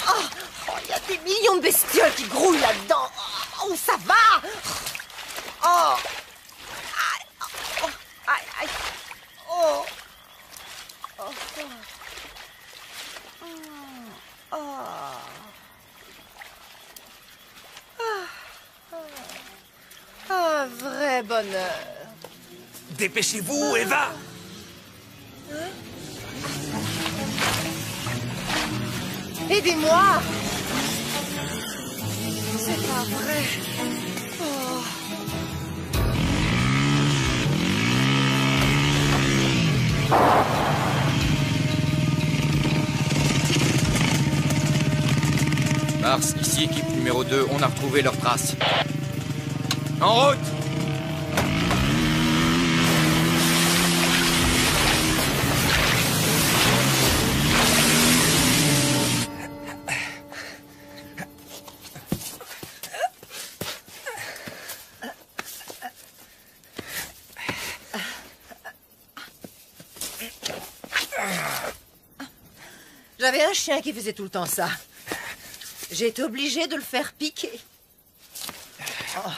Oh, il y a des millions de bestioles qui grouillent là-dedans! Oh, ça va! Oh! Aïe! Oh! Aïe! Aïe! Oh! Oh! Oh! Oh! Un vrai bonheur! Dépêchez-vous, Eva! Hein? Aidez-moi! C'est pas vrai! Oh. Mars, ici équipe numéro 2, on a retrouvé leurs traces. En route! J'avais un chien qui faisait tout le temps ça. J'ai été obligée de le faire piquer. Oh,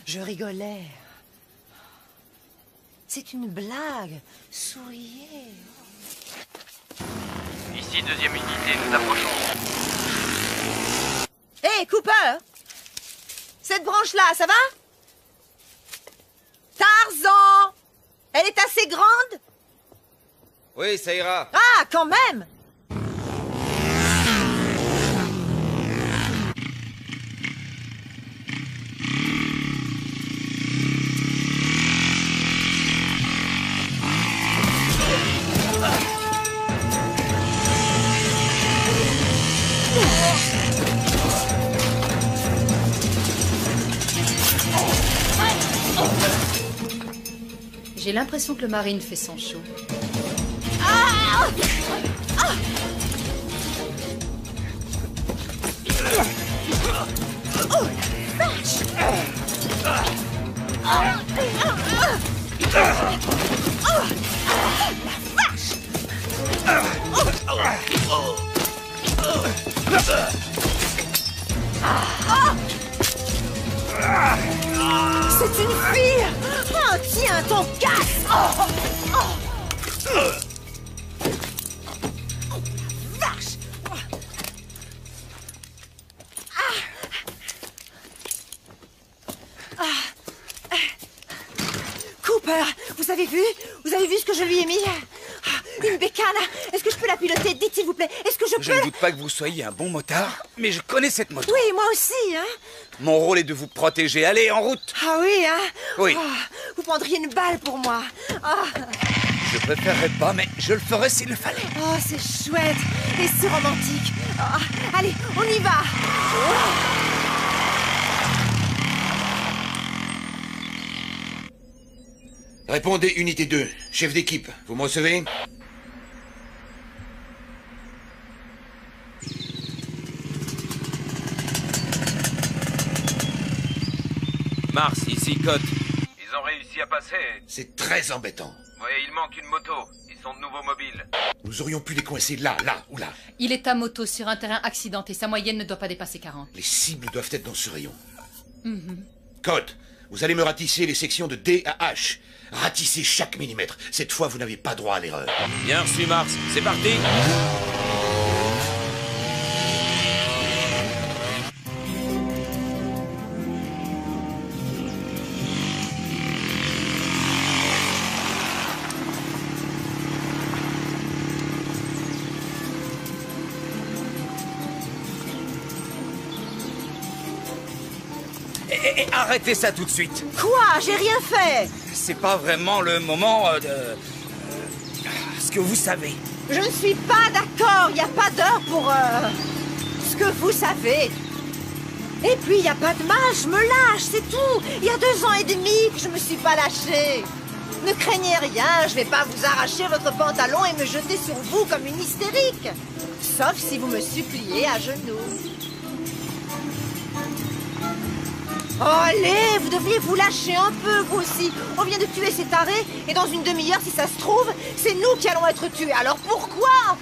je rigolais. C'est une blague. Souriez. Ici, deuxième unité, nous approchons. Hé, Cooper! Cette branche-là, ça va? Tarzan! Elle est assez grande? Oui, ça ira. Ah, quand même! J'ai l'impression que le Marine fait son show. Ah! Ah! Oh, vache! C'est une fille! Oh, tiens, ton casse! Oh, oh. Vache! Cooper, vous avez vu? Vous avez vu ce que je lui ai mis? Une bécane! Est-ce que je peux la piloter? Dites s'il vous plaît, est-ce que je peux... Je ne doute pas que vous soyez un bon motard, mais je connais cette moto. Oui, moi aussi, hein? Mon rôle est de vous protéger. Allez, en route! Ah oui, hein? Oui. Oh, vous prendriez une balle pour moi. Oh. Je préférerais pas, mais je le ferais s'il le fallait. Oh, c'est chouette et c'est romantique. Oh, allez, on y va. Oh. Répondez, unité 2. Chef d'équipe, vous me recevez? Mars, ici Cote. Ils ont réussi à passer. C'est très embêtant. Oui, il manque une moto. Ils sont de nouveau mobiles. Nous aurions pu les coincer là ou là. Il est à moto sur un terrain accidenté. Sa moyenne ne doit pas dépasser 40. Les cibles doivent être dans ce rayon. Mhm. Code, vous allez me ratisser les sections de D à H. Ratissez chaque millimètre. Cette fois, vous n'avez pas droit à l'erreur. Bien reçu, Mars. C'est parti. Arrêtez ça tout de suite. Quoi? J'ai rien fait. C'est pas vraiment le moment de... ce que vous savez. Je ne suis pas d'accord. Il n'y a pas d'heure pour... ce que vous savez. Et puis, il n'y a pas de mal. Je me lâche, c'est tout. Il y a 2 ans et demi que je me suis pas lâchée. Ne craignez rien. Je vais pas vous arracher votre pantalon et me jeter sur vous comme une hystérique. Sauf si vous me suppliez à genoux. Oh, allez, vous devriez vous lâcher un peu, vous aussi. On vient de tuer ces tarés, et dans une demi-heure, si ça se trouve, c'est nous qui allons être tués. Alors pourquoi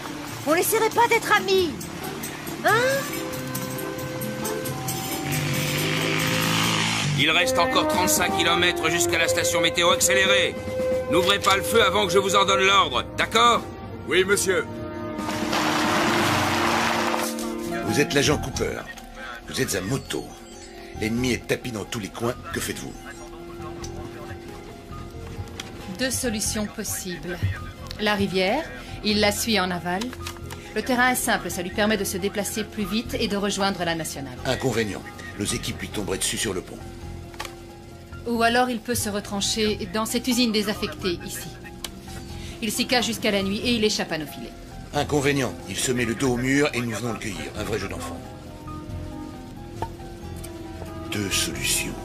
on n'essaierait pas d'être amis? Hein? Il reste encore 35 km jusqu'à la station météo accélérée. N'ouvrez pas le feu avant que je vous en donne l'ordre, d'accord? Oui, monsieur. Vous êtes l'agent Cooper. Vous êtes à moto. L'ennemi est tapis dans tous les coins. Que faites-vous? 2 solutions possibles. La rivière, il la suit en aval. Le terrain est simple, ça lui permet de se déplacer plus vite et de rejoindre la nationale. Inconvénient. Nos équipes lui tomberaient dessus sur le pont. Ou alors il peut se retrancher dans cette usine désaffectée, ici. Il s'y cache jusqu'à la nuit et il échappe à nos filets. Inconvénient. Il se met le dos au mur et nous venons le cueillir. Un vrai jeu d'enfant. 2 solutions.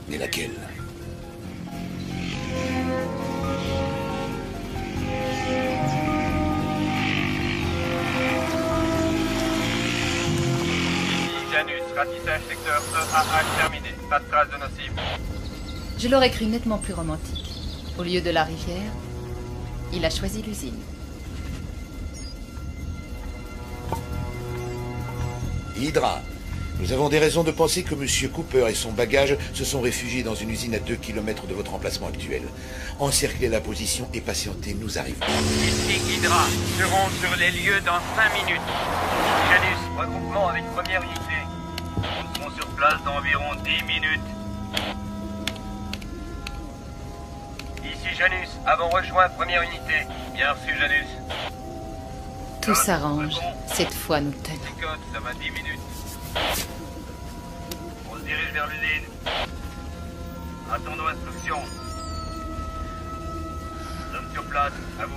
Mais laquelle? Janus, ratissage secteur EAH terminé. Pas de traces de nos cibles. Je l'aurais cru nettement plus romantique. Au lieu de la rivière, il a choisi l'usine. Hydra. Nous avons des raisons de penser que M. Cooper et son bagage se sont réfugiés dans une usine à 2 km de votre emplacement actuel. Encerclez la position et patientez, nous arrivons. Ici Hydra, serons sur les lieux dans 5 minutes. Janus, regroupement avec première unité. Nous serons sur place dans environ 10 minutes. Ici Janus, avons rejoint première unité. Bien reçu Janus. Tout s'arrange. Cette fois, nous tenons. Code, ça va 10 minutes. On se dirige vers l'usine. Attendons instruction. Nous sommes sur place, à vous.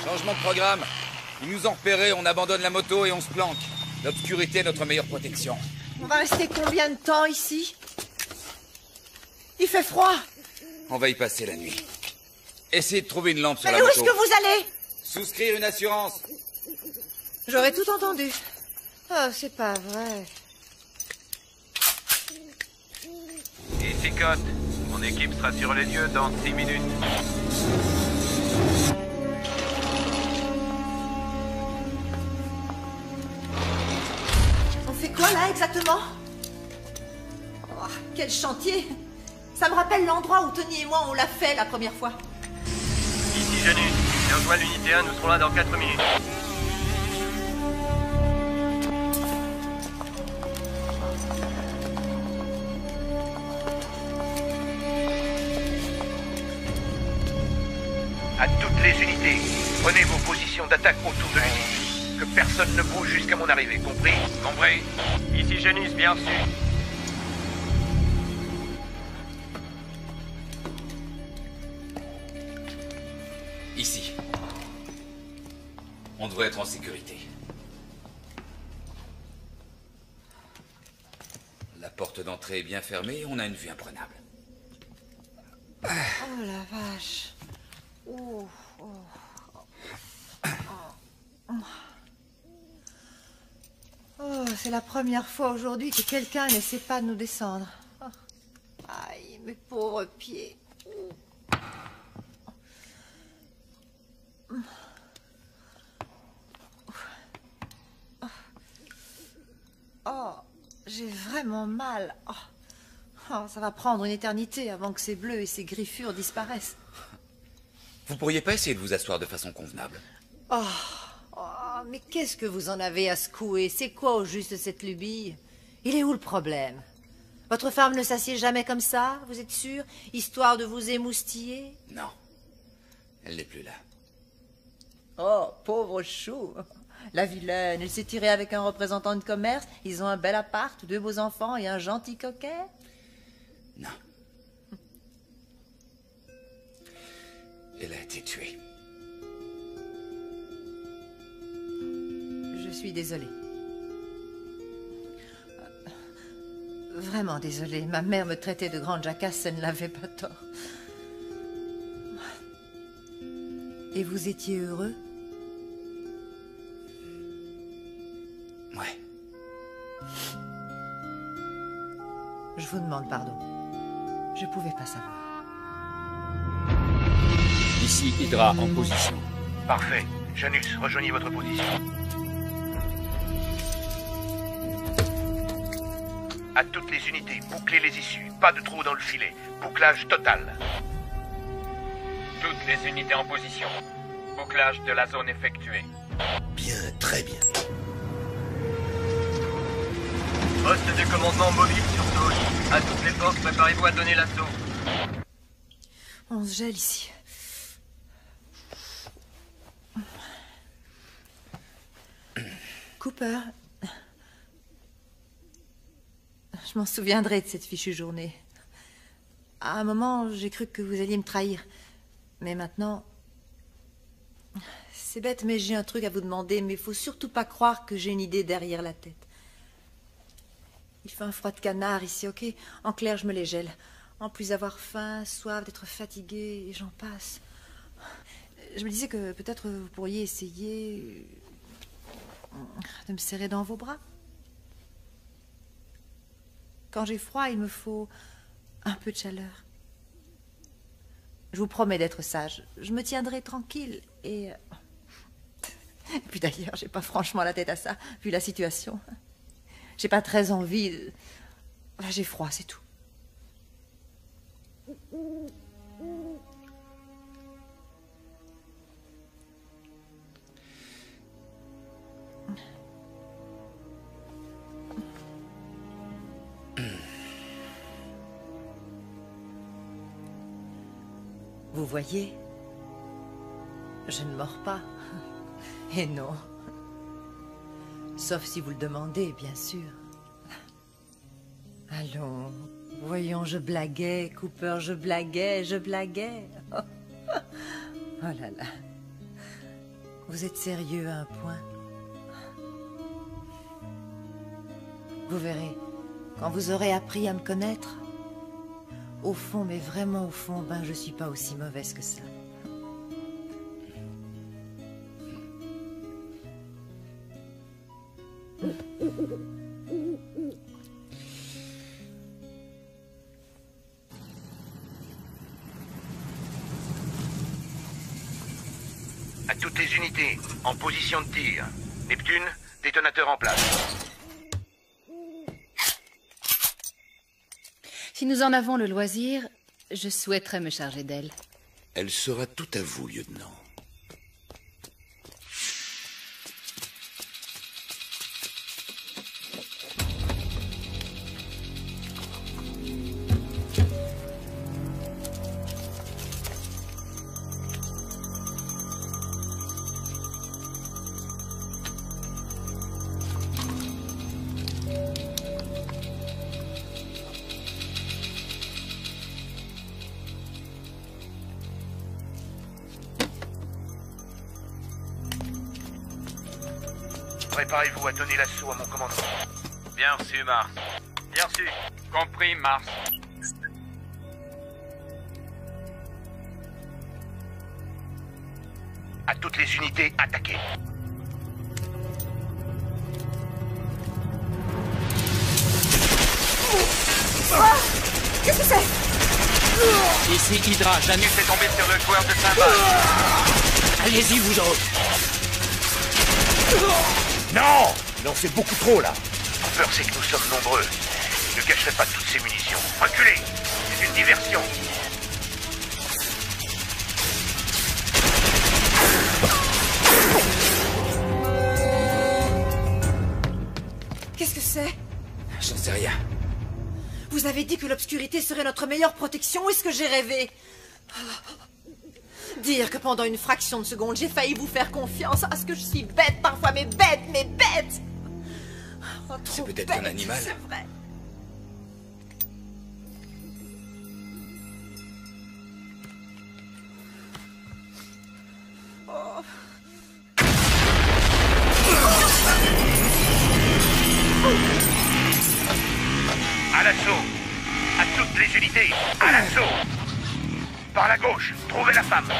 Changement de programme. Ils nous ont repérés, on abandonne la moto et on se planque. L'obscurité est notre meilleure protection. On va rester combien de temps ici? Il fait froid. On va y passer la nuit. Essayez de trouver une lampe sur Mais la où moto. est-ce que vous allez? Souscrire une assurance. J'aurais tout entendu. Oh, c'est pas vrai. Ici Code, mon équipe sera sur les lieux dans 6 minutes. On fait quoi là exactement? Oh, quel chantier! Ça me rappelle l'endroit où Tony et moi on l'a fait la première fois. Ici Janus, j'ai rejoint l'unité 1, nous serons là dans 4 minutes. À toutes les unités, prenez vos positions d'attaque autour de l'usine. Que personne ne bouge jusqu'à mon arrivée, compris? Compris. Ici Janus, bien reçu. On devrait être en sécurité. La porte d'entrée est bien fermée et on a une vue imprenable. Oh la vache. Oh, oh. Oh, c'est la première fois aujourd'hui que quelqu'un n'essaie pas de nous descendre. Oh. Aïe, mes pauvres pieds. Oh, j'ai vraiment mal. Oh. Oh, ça va prendre une éternité avant que ces bleus et ces griffures disparaissent. Vous pourriez pas essayer de vous asseoir de façon convenable? Oh, oh, mais qu'est-ce que vous en avez à secouer? C'est quoi au juste cette lubie? Il est où le problème? Votre femme ne s'assied jamais comme ça, vous êtes sûr? Histoire de vous émoustiller? Non. Elle n'est plus là. Oh, pauvre chou. La vilaine, elle s'est tirée avec un représentant de commerce. Ils ont un bel appart, 2 beaux enfants et un gentil coquet. Non. Elle a été tuée. Je suis désolée. Vraiment désolée. Ma mère me traitait de grande jacasse, elle ne l'avait pas tort. Et vous étiez heureux? Ouais. Je vous demande pardon. Je pouvais pas savoir. Ici Hydra en position. Parfait. Janus, rejoignez votre position. À toutes les unités, bouclez les issues. Pas de trou dans le filet. Bouclage total. Toutes les unités en position. Bouclage de la zone effectué. Bien, très bien. Poste de commandement mobile sur zone. À toutes les forces, préparez-vous à donner l'assaut. On se gèle ici. Cooper, je m'en souviendrai de cette fichue journée. À un moment, j'ai cru que vous alliez me trahir. Mais maintenant... C'est bête, mais j'ai un truc à vous demander, mais il faut surtout pas croire que j'ai une idée derrière la tête. Il fait un froid de canard ici, ok? En clair, je me les gèle. En plus d'avoir faim, soif, d'être fatiguée, et j'en passe. Je me disais que peut-être vous pourriez essayer de me serrer dans vos bras. Quand j'ai froid, il me faut un peu de chaleur. Je vous promets d'être sage. Je me tiendrai tranquille et puis d'ailleurs, j'ai pas franchement la tête à ça, vu la situation. J'ai pas très envie de... J'ai froid, c'est tout. Vous voyez, je ne mords pas. Et non. Sauf si vous le demandez, bien sûr. Allons, voyons, je blaguais, Cooper, je blaguais. Oh là là. Vous êtes sérieux à un point? Vous verrez, quand vous aurez appris à me connaître, au fond, mais vraiment au fond, ben je suis pas aussi mauvaise que ça. À toutes les unités, en position de tir. Neptune, détonateur en place. Si nous en avons le loisir, je souhaiterais me charger d'elle. Elle sera tout à vous, lieutenant. Préparez-vous à donner l'assaut à mon commandement. Bien reçu, Mars. Bien reçu. Compris, Mars. À toutes les unités, attaquez. Qu'est-ce que c'est? Ici Hydra, Janus est tombé sur le joueur de cymbales. Allez-y, vous autres. Non! Il en fait beaucoup trop, là. La peur, c'est que nous sommes nombreux. Je ne cacherai pas toutes ces munitions. Reculez! C'est une diversion. Qu'est-ce que c'est? J'en sais rien. Vous avez dit que l'obscurité serait notre meilleure protection, ou est-ce que j'ai rêvé? Dire que pendant une fraction de seconde, j'ai failli vous faire confiance. Ah, ce que je suis bête parfois, mais bête, mais bête! Oh, c'est peut-être un animal. C'est vrai. Oh. À l'assaut! À toutes les unités! À l'assaut! Par la gauche, trouvez la femme!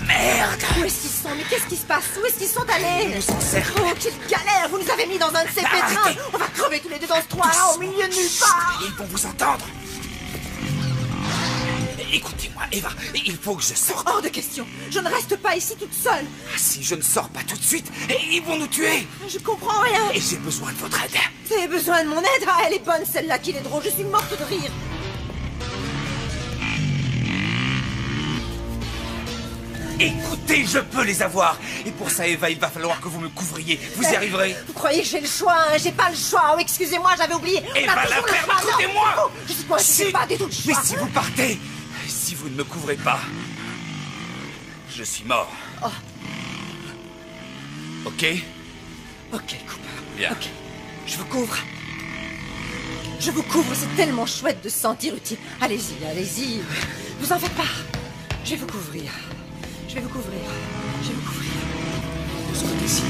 Merde! Où est-ce qu'ils sont? Mais qu'est-ce qui se passe? Où est-ce qu'ils sont allés? Ils nous en servent. Oh, quelle galère! Vous nous avez mis dans un de ces pétrins! On va crever tous les deux dans ce trou-là, au milieu de nulle part! Ils vont vous entendre. Écoutez-moi, Eva, il faut que je sorte. Hors de question! Je ne reste pas ici toute seule! Si je ne sors pas tout de suite, ils vont nous tuer. Je comprends rien! Et j'ai besoin de votre aide. Vous avez besoin de mon aide? Ah, elle est bonne celle-là, qu'il est drôle, je suis morte de rire! Écoutez, je peux les avoir. Et pour ça, Eva, il va falloir que vous me couvriez. Vous y arriverez. Vous croyez que j'ai le choix, hein? J'ai pas le choix. Oh, excusez-moi, j'avais oublié. Eva, la ferme, écoutez-moi. Je suis pas, je pas du tout le choix. Mais si vous partez, si vous ne me couvrez pas, je suis mort. Oh. Ok? Ok, Cooper. Bien. Ok, je vous couvre. Je vous couvre, c'est tellement chouette de se sentir utile. Allez-y, allez-y. Vous en faites pas. Je vais vous couvrir. Je vais vous couvrir. Je vais vous couvrir. De ce côté-ci.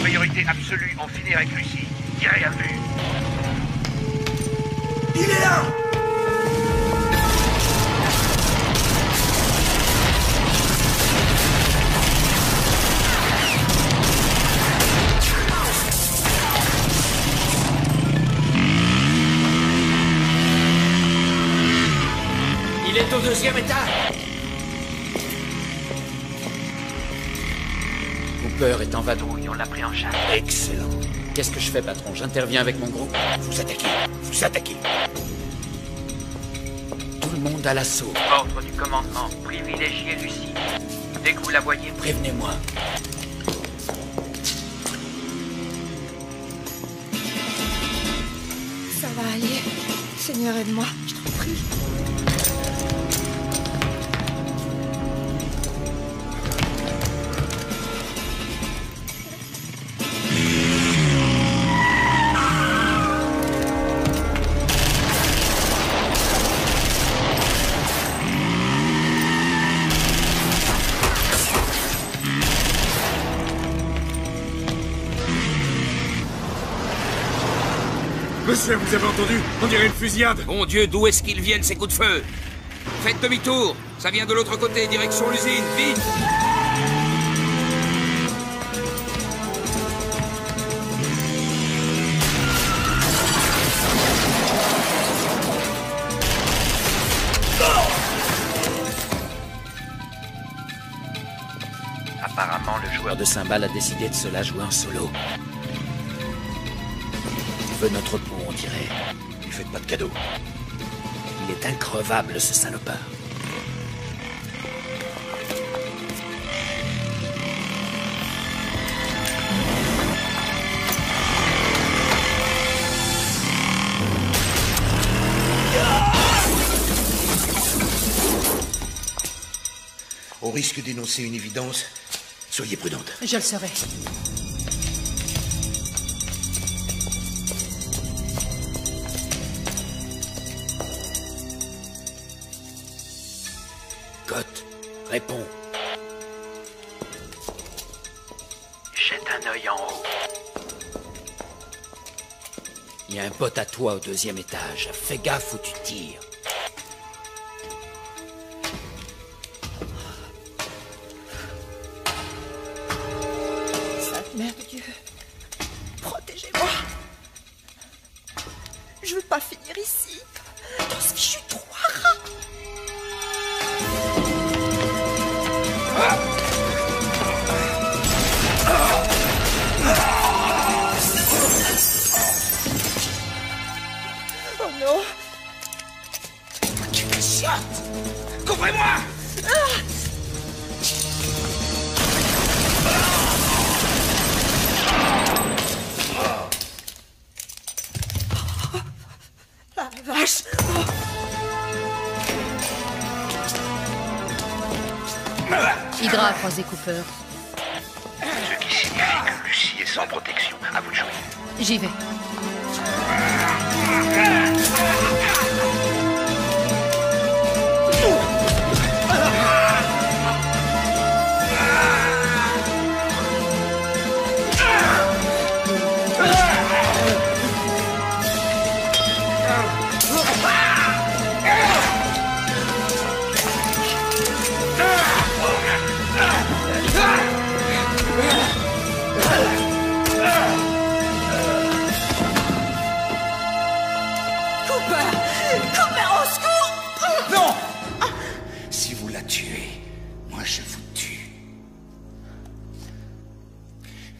Priorité absolue, en finir avec Lucie. Tirez à vue. Il est là! Il est au deuxième étage. Cooper est en vadrouille, on l'a pris en charge. Excellent. Qu'est-ce que je fais, patron? J'interviens avec mon groupe. Vous attaquez. Vous attaquez. Tout le monde à l'assaut. Ordre du commandement. Privilégiez Lucie. Dès que vous la voyez, prévenez-moi. Ça va aller. Seigneur, aide-moi. Je t'en prie. Monsieur, vous avez entendu? On dirait une fusillade. Mon Dieu, d'où est-ce qu'ils viennent, ces coups de feu? Faites demi-tour. Ça vient de l'autre côté, direction l'usine. Vite! Apparemment, le joueur de cymbales a décidé de se la jouer en solo. Il veut notre peau, on dirait. Lui faites pas de cadeau. Il est increvable, ce salopard. Au risque d'énoncer une évidence, soyez prudente. Je le serai. Scott, réponds. Jette un œil en haut. Il y a un pote à toi au 2e étage. Fais gaffe où tu tires. Sainte Mère de Dieu, protégez-moi. Je veux pas finir ici, dans ce fichu trou à rats. Oh non! Tu me chiottes! Couvrez-moi! La vache! Hydra a croisé Cooper. Ce qui signifie que Lucie est sans protection. À vous de jouer. J'y vais.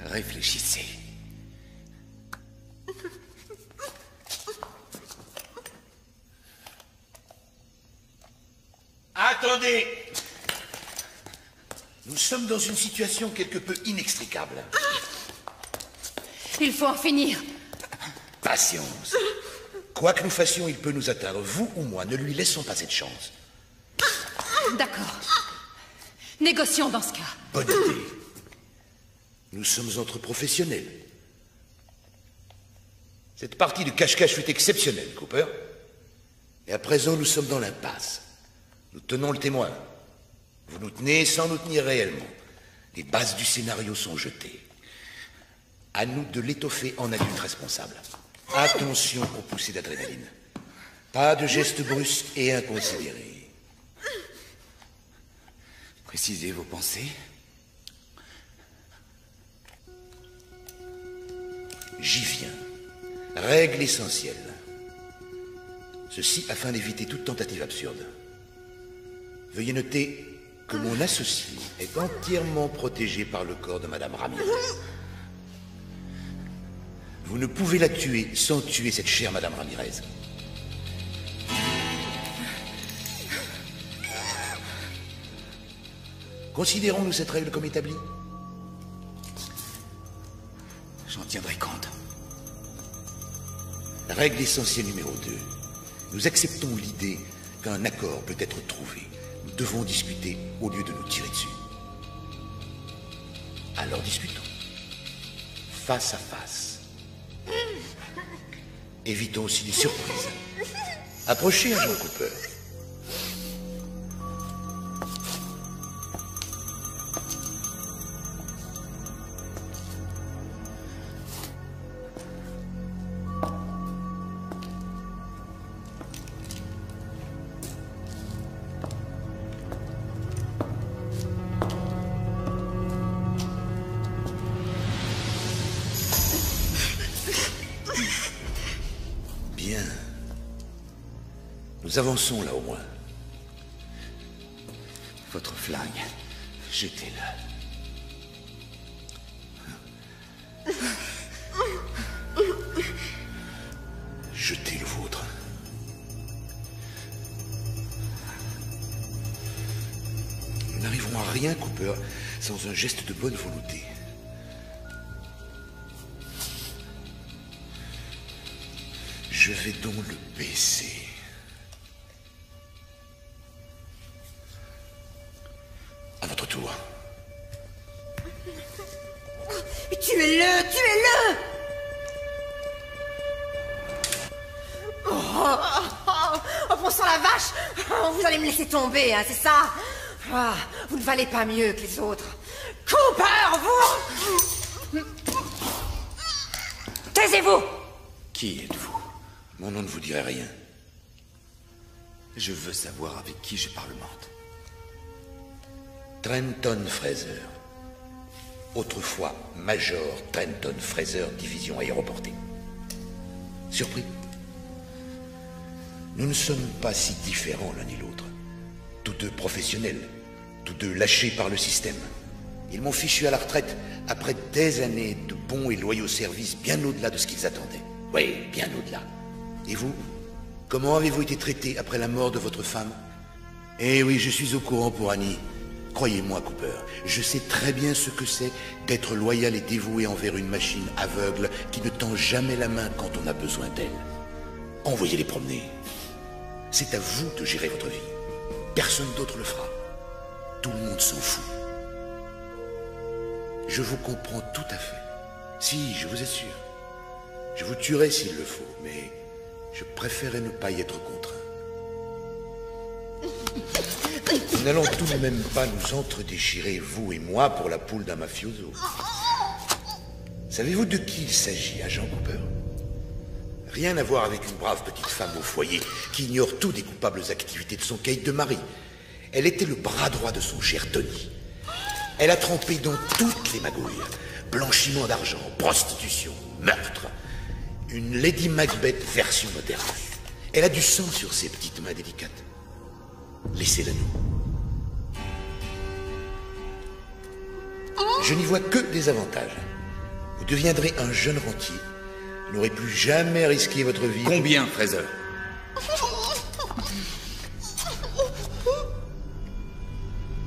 Réfléchissez. Attendez! Nous sommes dans une situation quelque peu inextricable. Il faut en finir. Patience. Quoi que nous fassions, il peut nous atteindre, vous ou moi. Ne lui laissons pas cette chance. D'accord. Négocions dans ce cas. Bonne idée. Nous sommes entre professionnels. Cette partie de cache-cache fut exceptionnelle, Cooper. Et à présent, nous sommes dans l'impasse. Nous tenons le témoin. Vous nous tenez sans nous tenir réellement. Les bases du scénario sont jetées. À nous de l'étoffer en adulte responsable. Attention aux poussées d'adrénaline. Pas de gestes brusques et inconsidérés. Précisez vos pensées. J'y viens. Règle essentielle. Ceci afin d'éviter toute tentative absurde. Veuillez noter que mon associé est entièrement protégé par le corps de Madame Ramirez. Vous ne pouvez la tuer sans tuer cette chère Madame Ramirez. Considérons-nous cette règle comme établie? J'en tiendrai compte. Règle essentielle numéro 2. Nous acceptons l'idée qu'un accord peut être trouvé. Nous devons discuter au lieu de nous tirer dessus. Alors discutons. Face à face. Évitons aussi les surprises. Approchez, agent Cooper. Nous avançons là au moins. Votre flingue, jetez-le. Jetez le vôtre. Nous n'arriverons à rien, Cooper, sans un geste de bonne volonté. Je vais donc le baisser. À votre tour. Tuez-le! Tuez-le! Oh, bon sang la vache! Vous allez me laisser tomber, hein, c'est ça? Vous ne valez pas mieux que les autres. Cooper, vous! c'est vous? Qui êtes-vous? Mon nom ne vous dirait rien. Je veux savoir avec qui je parlemente. Trenton Fraser. Autrefois Major Trenton Fraser, division aéroportée. Surpris? Nous ne sommes pas si différents l'un et l'autre. Tous deux professionnels, tous deux lâchés par le système. Ils m'ont fichu à la retraite après des années de bons et loyaux services bien au-delà de ce qu'ils attendaient. Oui, bien au-delà. Et vous? Comment avez-vous été traité après la mort de votre femme? Eh oui, je suis au courant pour Annie. Croyez-moi, Cooper, je sais très bien ce que c'est d'être loyal et dévoué envers une machine aveugle qui ne tend jamais la main quand on a besoin d'elle. Envoyez-les promener. C'est à vous de gérer votre vie. Personne d'autre le fera. Tout le monde s'en fout. Je vous comprends tout à fait. Si, je vous assure. Je vous tuerai s'il le faut, mais je préférais ne pas y être contraint. Nous n'allons tout de même pas nous entre-déchirer, vous et moi, pour la poule d'un mafioso. Savez-vous de qui il s'agit, agent Cooper? Rien à voir avec une brave petite femme au foyer qui ignore tout des coupables activités de son caïd de mari. Elle était le bras droit de son cher Tony. Elle a trempé dans toutes les magouilles. Blanchiment d'argent, prostitution, meurtre. Une Lady Macbeth version moderne. Elle a du sang sur ses petites mains délicates. Laissez-la nous. Je n'y vois que des avantages. Vous deviendrez un jeune rentier. Vous n'aurez plus jamais risqué votre vie. Combien, Fraser?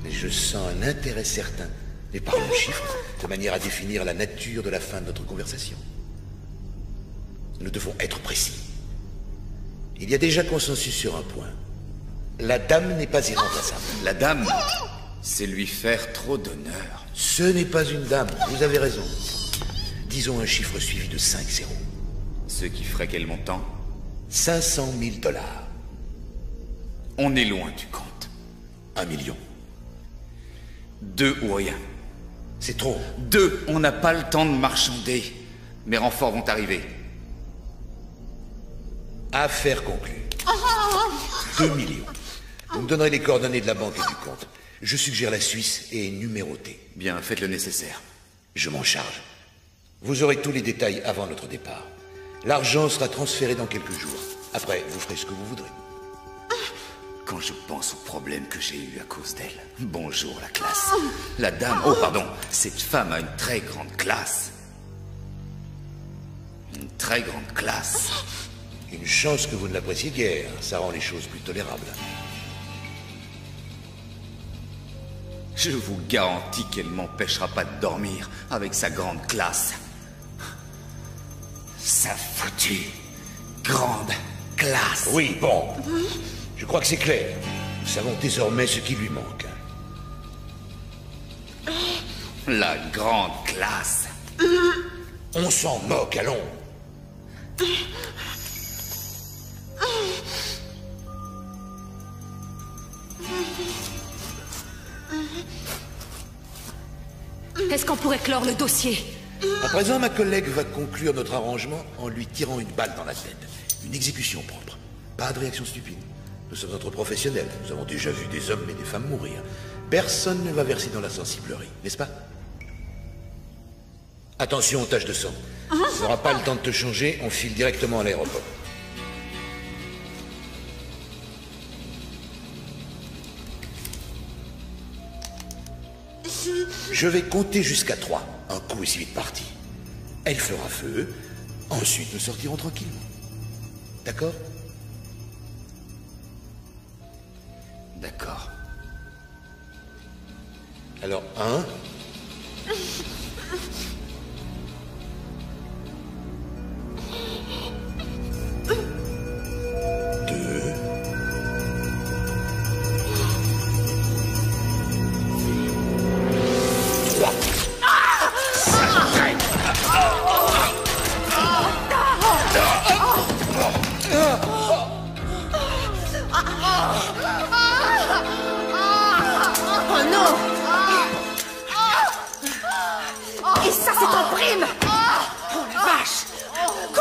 Je sens un intérêt certain. Mais parlons chiffres, de manière à définir la nature de la fin de notre conversation. Nous devons être précis. Il y a déjà consensus sur un point. La dame n'est pas irremplaçable. La dame, c'est lui faire trop d'honneur. Ce n'est pas une dame, vous avez raison. Disons un chiffre suivi de 5 zéros. Ce qui ferait quel montant? 500 000 $. On est loin du compte. 1 million. 2 ou rien. C'est trop. 2, on n'a pas le temps de marchander. Mes renforts vont arriver. Affaire conclue. 2 millions. Vous me donnerez les coordonnées de la banque et du compte. Je suggère la Suisse et numérotée. Bien, faites le nécessaire. Je m'en charge. Vous aurez tous les détails avant notre départ. L'argent sera transféré dans quelques jours. Après, vous ferez ce que vous voudrez. Quand je pense aux problèmes que j'ai eus à cause d'elle. Bonjour, la classe. La dame... Oh, pardon. Cette femme a une très grande classe. Une très grande classe. Une chance que vous ne l'appréciez guère. Ça rend les choses plus tolérables. Je vous garantis qu'elle m'empêchera pas de dormir avec sa grande classe. Sa foutue grande classe. Oui, bon. Je crois que c'est clair. Nous savons désormais ce qui lui manque. La grande classe. On s'en moque, allons. Est-ce qu'on pourrait clore le dossier? À présent, ma collègue va conclure notre arrangement en lui tirant une balle dans la tête. Une exécution propre. Pas de réaction stupide. Nous sommes entre professionnels. Nous avons déjà vu des hommes et des femmes mourir. Personne ne va verser dans la sensiblerie, n'est-ce pas? Attention aux taches de sang. Tu n'auras pas le temps de te changer, on file directement à l'aéroport. Je vais compter jusqu'à 3. Un coup est si vite parti. Elle fera feu. Ensuite, nous sortirons tranquillement. D'accord? D'accord. Alors, 1...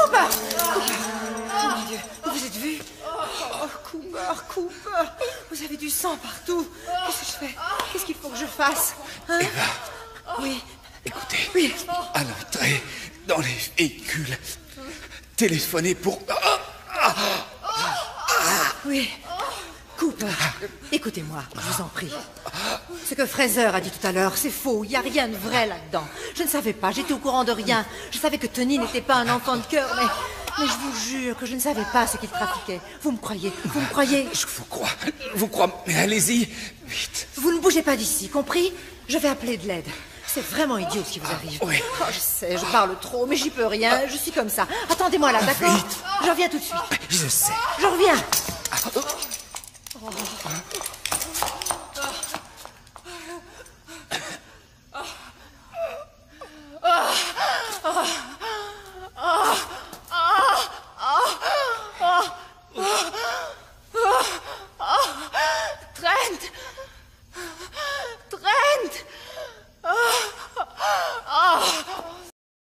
Cooper! Oh mon Dieu, vous êtes vu? Oh, Cooper! Vous avez du sang partout. Qu'est-ce que je fais? Qu'est-ce qu'il faut que je fasse? Hein? Eva. Oui. Écoutez. Oui. À l'entrée, dans les véhicules, téléphonez pour... Oui. Cooper, écoutez-moi, je vous en prie. Ce que Fraser a dit tout à l'heure, c'est faux. Il n'y a rien de vrai là-dedans. Je ne savais pas, j'étais au courant de rien. Je savais que Tony n'était pas un enfant de cœur, mais je vous jure que je ne savais pas ce qu'il trafiquait. Vous me croyez? Vous me croyez? Je vous crois, mais allez-y, vite. Vous ne bougez pas d'ici, compris? Je vais appeler de l'aide. C'est vraiment idiot ce qui vous arrive. Oui. Oh, je sais, je parle trop, mais j'y peux rien. Je suis comme ça. Attendez-moi là, d'accord? Je reviens tout de suite. Je sais. Je reviens.